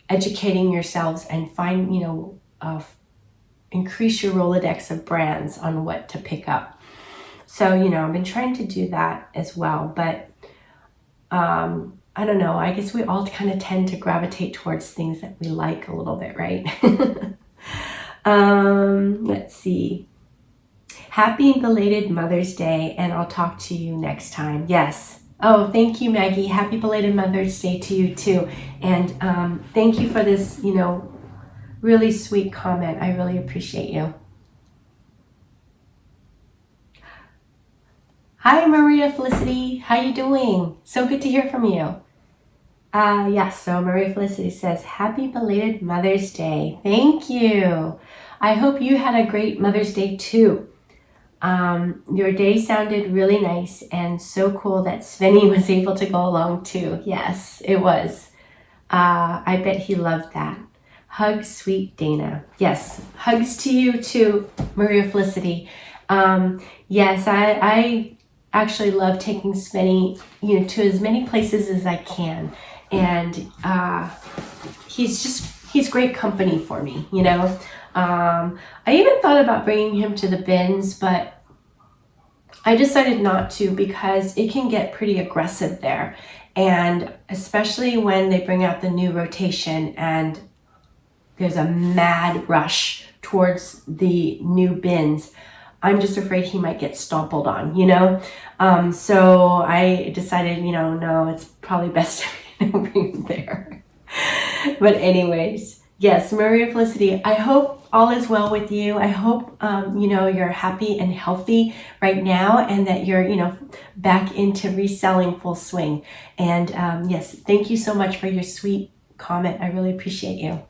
educating yourselves and find, increase your Rolodex of brands on what to pick up. So, I've been trying to do that as well, but I don't know. I guess we all kind of tend to gravitate towards things that we like a little bit, right? Let's see. Happy belated Mother's Day, and I'll talk to you next time. Yes. Oh, thank you, Maggie. Happy belated Mother's Day to you too. And thank you for this, really sweet comment. I really appreciate you. Hi, Maria Felicity. How you doing? So good to hear from you. Yes, so Maria Felicity says, happy belated Mother's Day. Thank you. I hope you had a great Mother's Day too. Your day sounded really nice and so cool that Svenny was able to go along too. Yes, it was. I bet he loved that. Hugs, sweet Dana. Yes, hugs to you too, Maria Felicity. Yes, I actually love taking Svenny, to as many places as I can. And he's great company for me, I even thought about bringing him to the bins, but I decided not to because it can get pretty aggressive there. And especially when they bring out the new rotation and there's a mad rush towards the new bins, I'm just afraid he might get stompled on, So I decided, no, it's probably best to bring him there. But anyways, yes, Maria Felicity, I hope all is well with you. I hope, you're happy and healthy right now and that you're, back into reselling full swing. And yes, thank you so much for your sweet comment. I really appreciate you.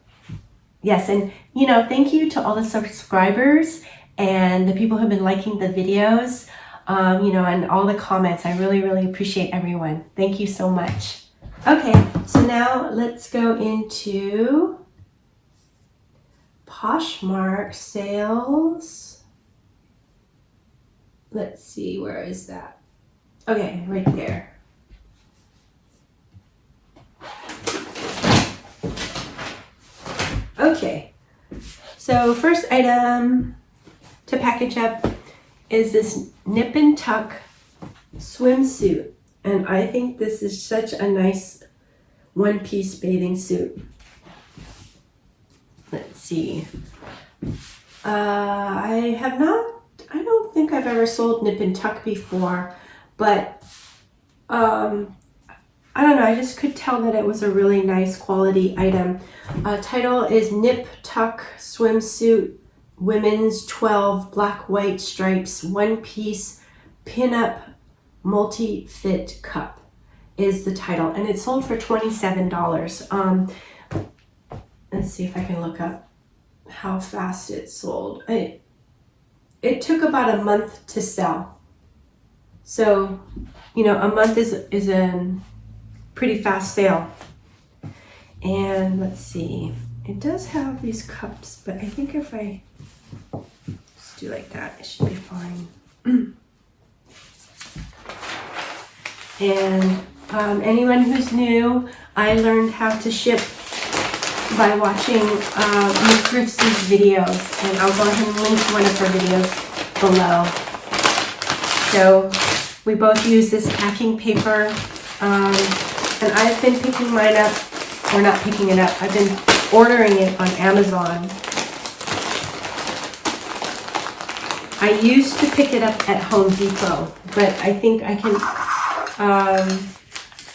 Yes, and, thank you to all the subscribers and the people who've been liking the videos, and all the comments. I really, really appreciate everyone. Thank you so much. Okay, so now let's go into Poshmark sales. Let's see, where is that? Okay, right there. Okay, so first item to package up is this nip and tuck swimsuit. And I think this is such a nice one-piece bathing suit. Let's see. I don't think I've ever sold nip and tuck before, but I don't know, I just could tell that it was a really nice quality item. Title is Nip Tuck Swimsuit Women's 12 Black White Stripes One Piece Pinup Multi-Fit Cup is the title, and it's sold for $27. Let's see if I can look up how fast it sold. It took about a month to sell. So, you know, a month is a pretty fast sale. And let's see, it does have these cups, but I think if I just do like that, it should be fine. And anyone who's new, I learned how to ship by watching Miss Griff's videos, and I'll go ahead and link one of her videos below. So we both use this packing paper, and I've been picking mine up, or not picking it up, I've been ordering it on Amazon. I used to pick it up at Home Depot, but I think I can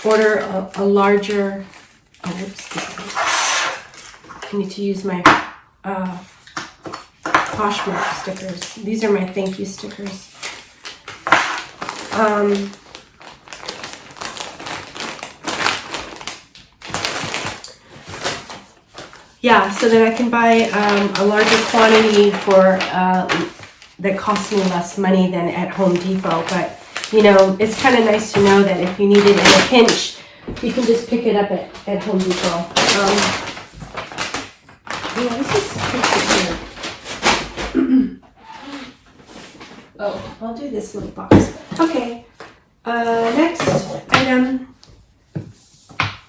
order a larger, I need to use my Poshmark stickers. These are my thank you stickers. Yeah, so that I can buy a larger quantity for that costs me less money than at Home Depot. But you know, it's kind of nice to know that if you need it in a pinch, you can just pick it up at Home Depot. Yeah, this is pretty here. Oh, I'll do this little box. Okay, next item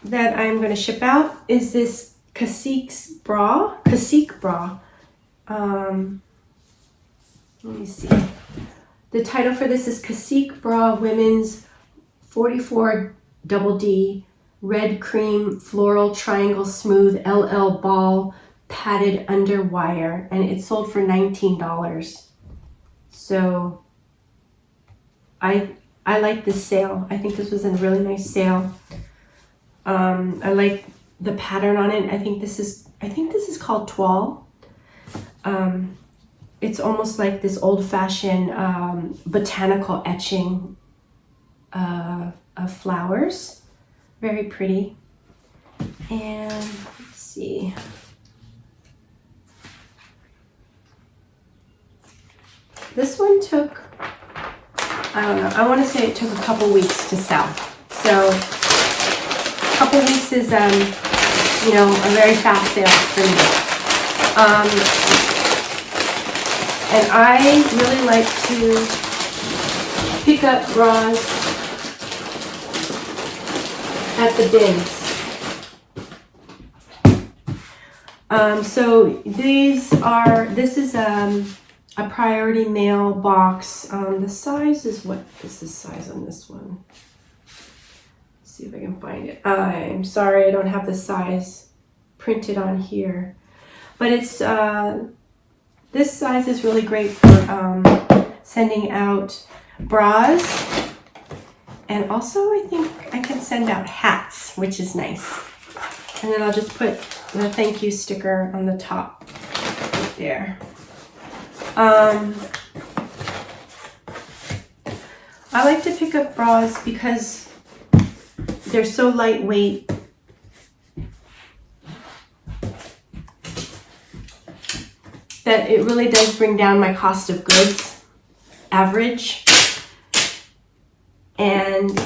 that I'm going to ship out is this Cacique bra. Let me see. The title for this is Cacique Bra Women's 44 Double D Red Cream Floral Triangle Smooth LL Ball Padded Under Wire, and it sold for $19. So I like this sale. I think this was a really nice sale. I like the pattern on it. I think this is called toile. It's almost like this old-fashioned botanical etching of flowers. Very pretty. And let's see. This one took, I don't know, I want to say it took a couple weeks to sell. So a couple weeks is, you know, a very fast sale for me. And I really like to pick up bras at the bins. So this is a priority mail box. The size is, what is the size on this one? Let's see if I can find it. I'm sorry, I don't have the size printed on here. But it's, this size is really great for sending out bras. And also I think I can send out hats, which is nice. And then I'll just put the thank you sticker on the top right there. I like to pick up bras because they're so lightweight. That it really does bring down my cost of goods average. And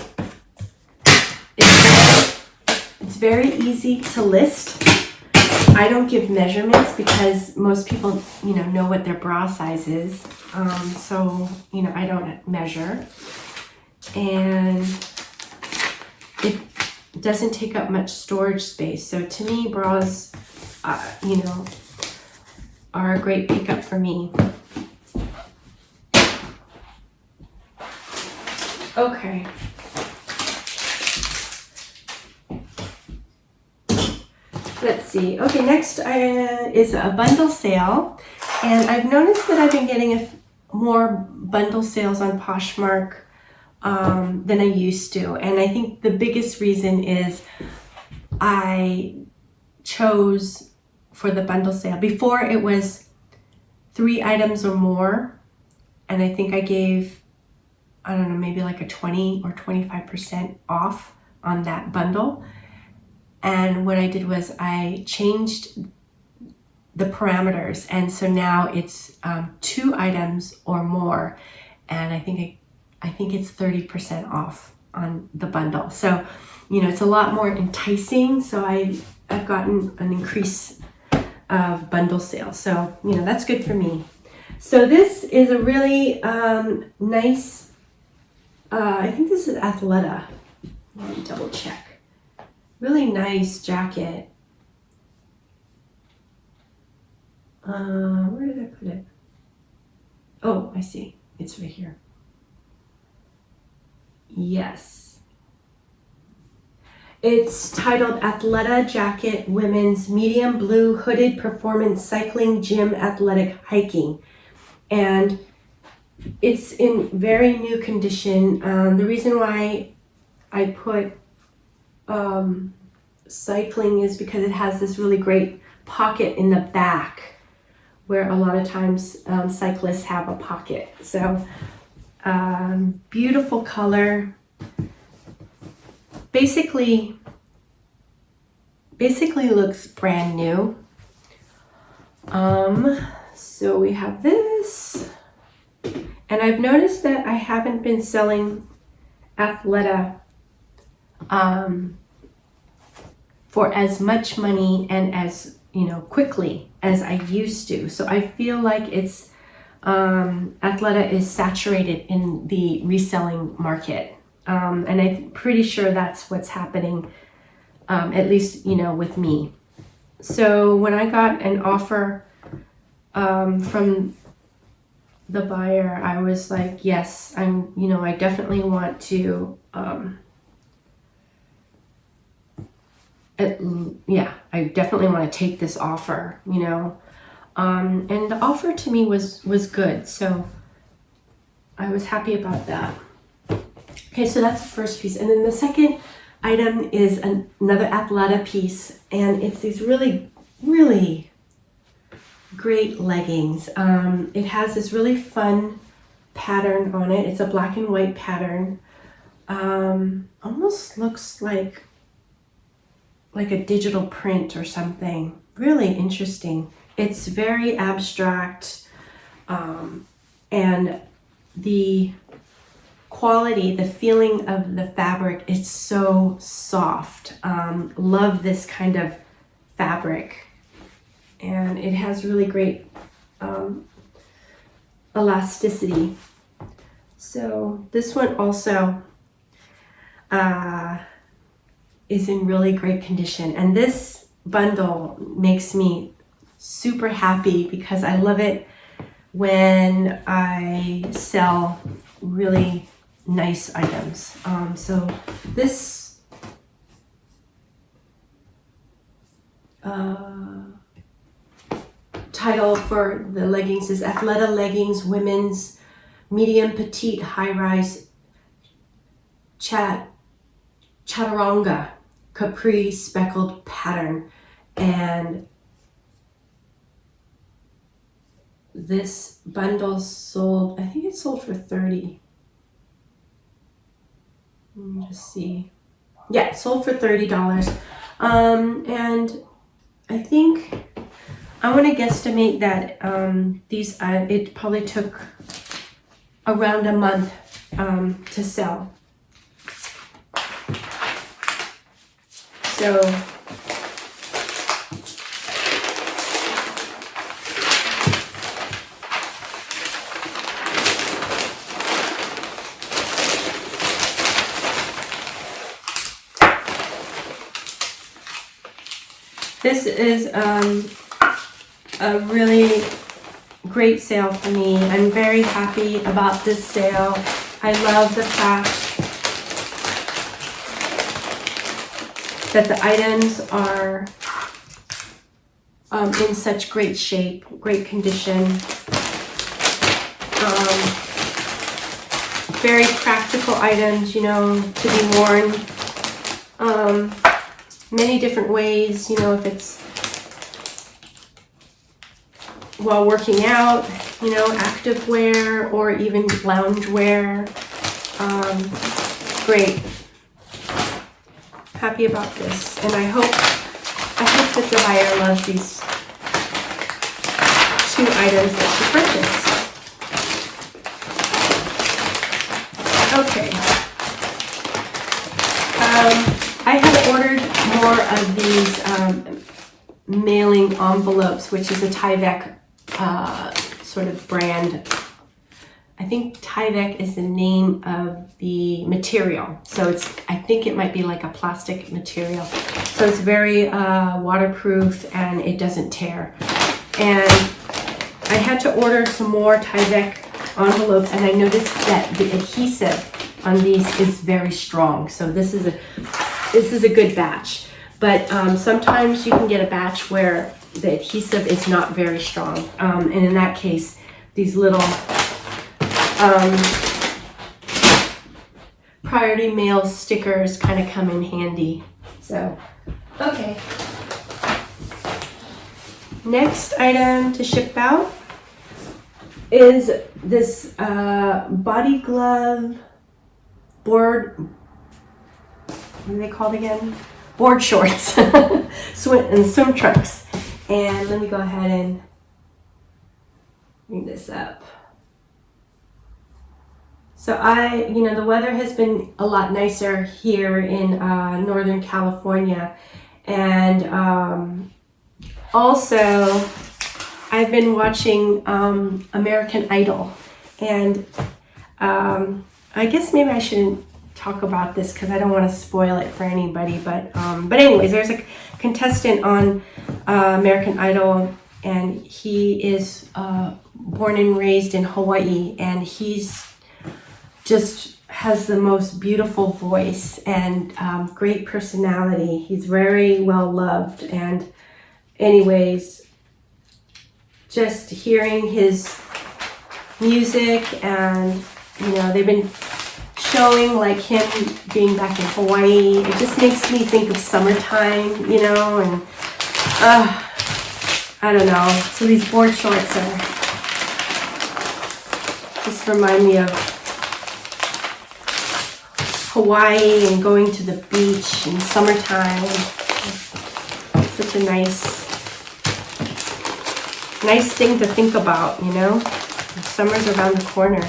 very easy to list. I don't give measurements because most people, know what their bra size is. So, I don't measure. And it doesn't take up much storage space. So to me, bras, are a great pickup for me. Okay. Let's see. Okay, next is a bundle sale. And I've noticed that I've been getting more bundle sales on Poshmark than I used to. And I think the biggest reason is I chose for the bundle sale. Before it was 3 items or more. And I think I gave, I don't know, maybe like a 20 or 25% off on that bundle. And what I did was I changed the parameters. And so now it's 2 items or more. And I think it's 30% off on the bundle. So, it's a lot more enticing. So I've gotten an increase of bundle sales. So, that's good for me. So this is a really nice, I think this is Athleta. Let me double check. Really nice jacket. Where did I put it? Oh, I see. It's right here. Yes. It's titled Athleta Jacket Women's Medium Blue Hooded Performance Cycling Gym Athletic Hiking. And it's in very new condition. The reason why I put cycling is because it has this really great pocket in the back where a lot of times cyclists have a pocket. So beautiful color. Basically looks brand new. So we have this, and I've noticed that I haven't been selling Athleta for as much money and as quickly as I used to. So I feel like it's Athleta is saturated in the reselling market, and I'm pretty sure that's what's happening, at least with me. So when I got an offer from the buyer, I was like, yes, I definitely want to, I definitely want to take this offer, and the offer to me was good. So I was happy about that. Okay, so that's the first piece. And then the second item is another Athleta piece, and it's these really, really great leggings. It has this really fun pattern on it. It's a black and white pattern. Almost looks like a digital print or something. Really interesting. It's very abstract, and the quality, the feeling of the fabric is so soft. Love this kind of fabric. And it has really great elasticity. So this one also is in really great condition. And this bundle makes me super happy because I love it when I sell really nice items. So this title for the leggings is Athleta Leggings Women's Medium Petite High Rise Chaturanga Capri Speckled Pattern. And this bundle sold, I think it sold for $30. Let me just see. Yeah, it sold for $30. And I think I want to guesstimate that these it probably took around a month to sell. So this is a really great sale for me. I'm very happy about this sale. I love the fact that the items are in such great shape, great condition. Very practical items, you know, to be worn many different ways, you know, if it's while working out, you know, active wear or even lounge wear. Great. Happy about this, and I hope that the buyer loves these 2 items that she purchased. Okay. I had ordered more of these mailing envelopes, which is a Tyvek sort of brand. I think Tyvek is the name of the material. So I think it might be like a plastic material. So it's very waterproof and it doesn't tear. And I had to order some more Tyvek envelopes, and I noticed that the adhesive on these is very strong. So this is a good batch. But sometimes you can get a batch where the adhesive is not very strong. And in that case, these little priority mail stickers kind of come in handy. So, okay. Next item to ship out is this body glove board, what are they called again? Board shorts and swim trunks. And let me go ahead and bring this up. So the weather has been a lot nicer here in Northern California. And also I've been watching American Idol. And I guess maybe I shouldn't talk about this because I don't want to spoil it for anybody. But anyways, there's a contestant on American Idol, and he is born and raised in Hawaii, and he's just has the most beautiful voice and great personality. He's very well loved. And anyways, just hearing his music, and they've been showing like him being back in Hawaii. It just makes me think of summertime, and I don't know. So these board shorts just remind me of Hawaii and going to the beach in summertime. It's such a nice thing to think about, Summer's around the corner.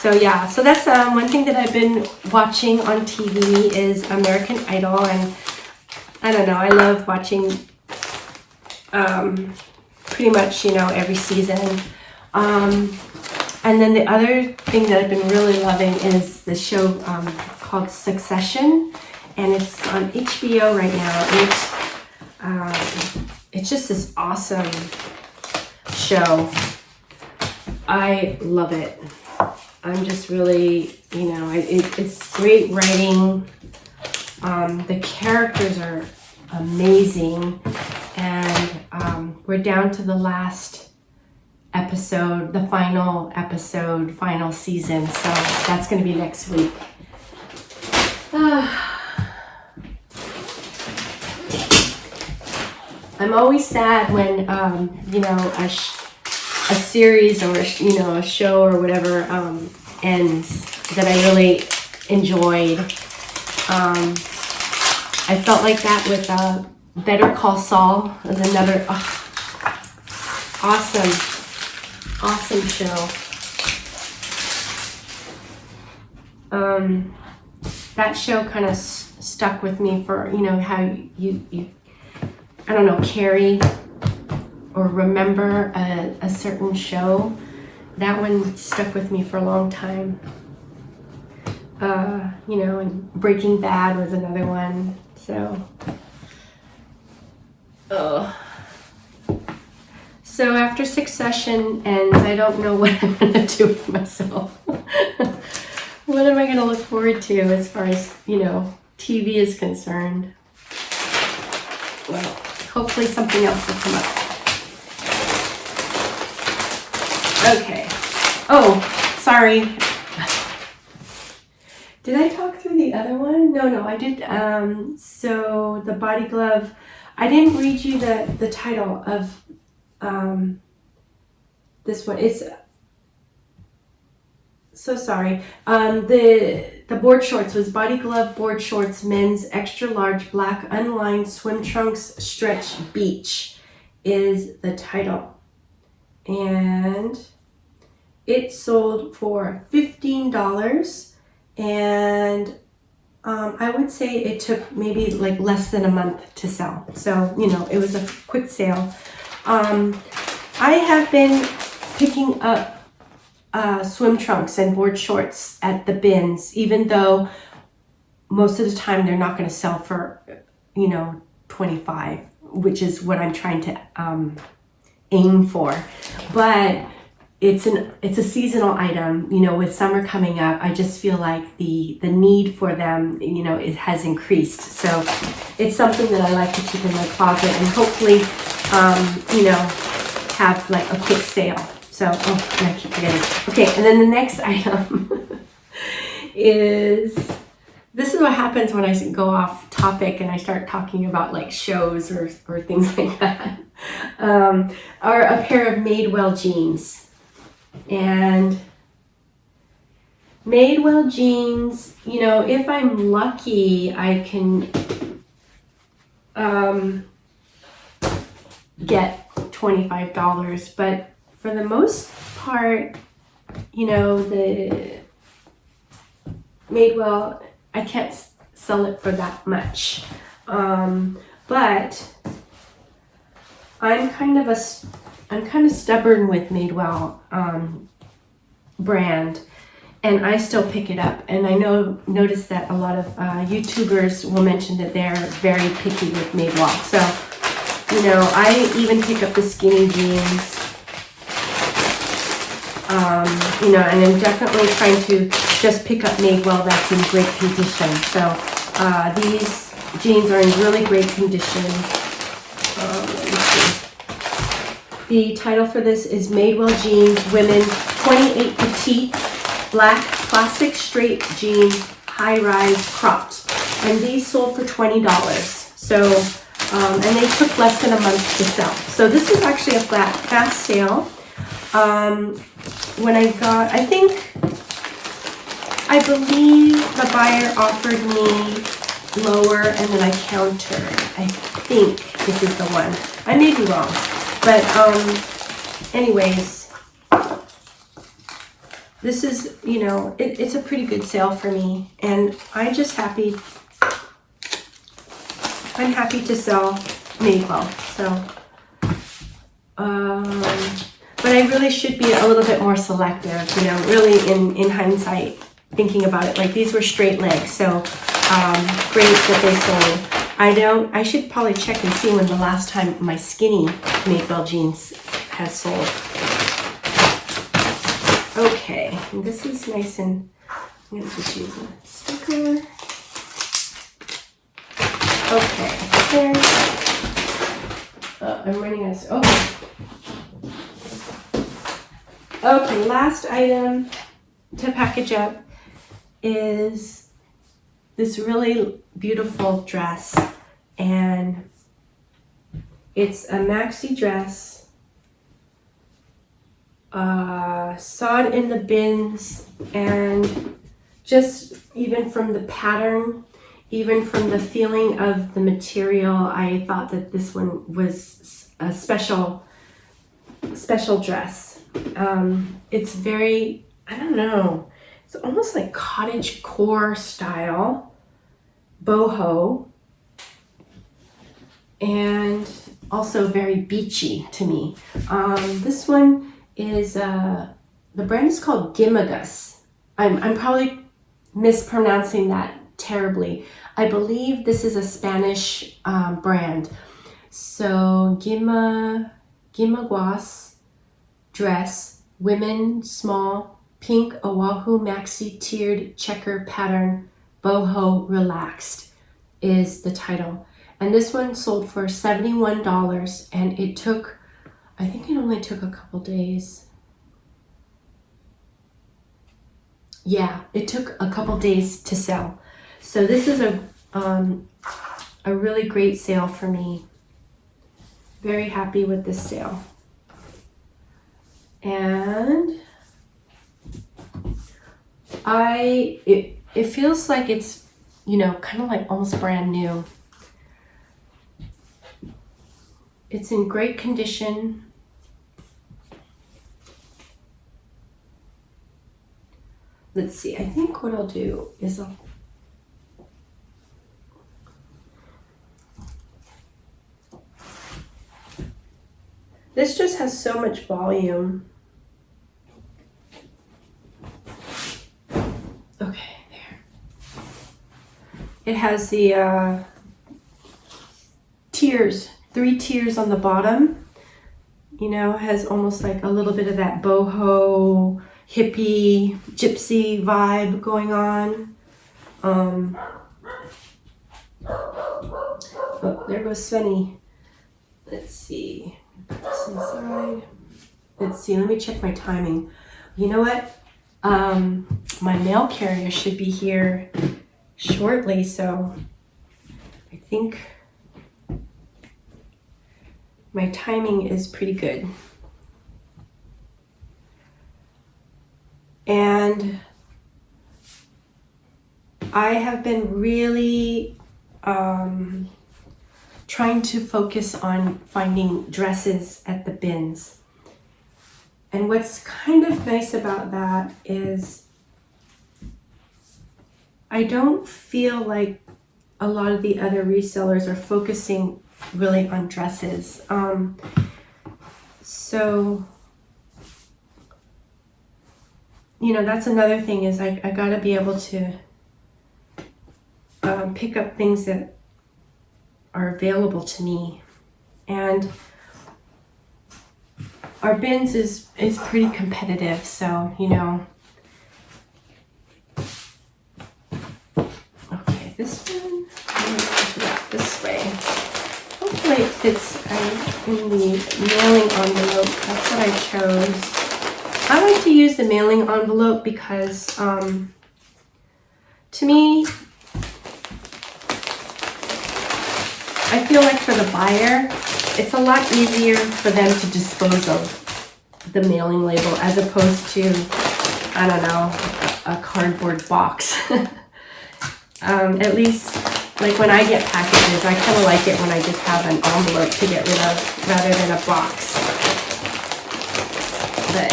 So yeah, so that's one thing that I've been watching on TV is American Idol, and I don't know, I love watching pretty much, every season. And then the other thing that I've been really loving is the show called Succession, and it's on HBO right now. It's just this awesome show. I love it. I'm just really, it's great writing. The characters are amazing, and we're down to the last episode, the final episode, final season. So that's going to be next week. I'm always sad when, a series or, a show or whatever ends that I really enjoyed. I felt like that with Better Call Saul as another awesome show. that show kind of stuck with me for, you know, how you I don't know, carry or remember a certain show. That one stuck with me for a long time. You know, and Breaking Bad was another one. So, so after Succession ends, I don't know what I'm gonna do with myself. What am I gonna look forward to as far as, you know, TV is concerned? Well, hopefully something else will come up. Okay. Oh, sorry. Did I talk through the other one? No, I did. So the body glove, I didn't read you the title of this one. It's so sorry. The board shorts was body glove board shorts men's extra large black unlined swim trunks stretch beach is the title, and it sold for $15. And I would say it took maybe like less than a month to sell. So, you know, it was a quick sale. I have been picking up swim trunks and board shorts at the bins, even though most of the time they're not going to sell for, you know, $25, which is what I'm trying to aim for. But it's a seasonal item, you know, with summer coming up. I just feel like the need for them, you know, it has increased. So it's something that I like to keep in my closet and hopefully, you know, have like a quick sale. So, I keep forgetting. Okay, and then the next item is, this is what happens when I go off topic and I start talking about like shows or things like that, are a pair of Madewell jeans. And Madewell jeans, you know, if I'm lucky, I can get $25, but for the most part, you know, the Madewell, I can't sell it for that much. But I'm kind of stubborn with Madewell brand, and I still pick it up. And I notice that a lot of YouTubers will mention that they're very picky with Madewell. So, you know, I even pick up the skinny jeans. You know, and I'm definitely trying to just pick up Madewell that's in great condition. So these jeans are in really great condition. Let me see. The title for this is Madewell Jeans Women 28 Petite Black Plastic Straight Jeans High Rise Cropped. And these sold for $20. So, and they took less than a month to sell. So this is actually a fast sale. When I believe the buyer offered me lower and then I countered. I think this is the one. I may be wrong. But anyways, this is, you know, it's a pretty good sale for me. And I'm happy to sell Madewell. So, but I really should be a little bit more selective, you know, really in hindsight, thinking about it. Like these were straight legs, so great that they sold. I should probably check and see when the last time my skinny Madewell jeans has sold. Okay, and this is nice and, I'm going to just use a sticker. Okay, there. I'm running out of, okay. Okay, last item to package up is this really beautiful dress, and it's a maxi dress, saw it in the bins, and just even from the pattern, even from the feeling of the material, I thought that this one was a special dress. It's very, I don't know, It's almost like cottage core style, boho, and also very beachy to me. This one is, the brand is called Gimagus. I'm probably mispronouncing that terribly. I believe this is a Spanish brand. So Gimaguas dress, women, small, pink Oahu maxi tiered checker pattern, boho relaxed is the title. And this one sold for $71, and it took, I think it only took a couple days. Yeah, it took a couple days to sell. So this is a really great sale for me. Very happy with this sale. And it feels like it's, you know, kind of like almost brand new. It's in great condition. Let's see, I think what I'll do is this just has so much volume. Okay, there. It has the tiers, 3 tiers on the bottom. You know, has almost like a little bit of that boho, hippie, gypsy vibe going on. Oh, there goes Svenny. Let's see. Put this inside. Let's see. Let me check my timing. You know what? My mail carrier should be here shortly, so I think my timing is pretty good. And I have been really trying to focus on finding dresses at the bins. And what's kind of nice about that is I don't feel like a lot of the other resellers are focusing really on dresses. So, you know, that's another thing is I gotta be able to pick up things that are available to me. And our bins is pretty competitive, so, you know. Okay, this one, I'm going to wrap this way. Hopefully it fits in the mailing envelope. That's what I chose. I like to use the mailing envelope because, to me, I feel like for the buyer, it's a lot easier for them to dispose of the mailing label as opposed to, I don't know, a cardboard box. At least, like when I get packages, I kind of like it when I just have an envelope to get rid of rather than a box. But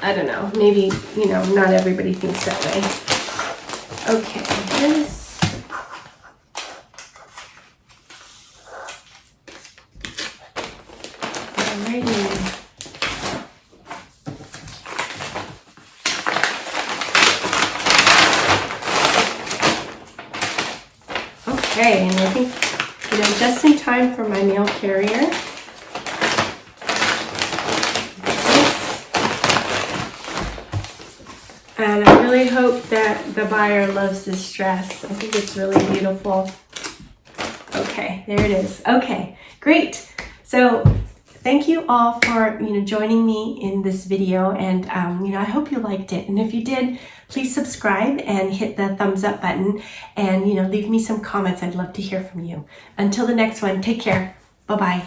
I don't know, maybe, you know, not everybody thinks that way. Okay, this. Okay, and I think, you know, just in time for my mail carrier. And I really hope that the buyer loves this dress. I think it's really beautiful. Okay, there it is. Okay, great. So thank you all for, you know, joining me in this video, and you know, I hope you liked it. And if you did, please subscribe and hit the thumbs up button, and, you know, leave me some comments. I'd love to hear from you. Until the next one, take care. Bye-bye.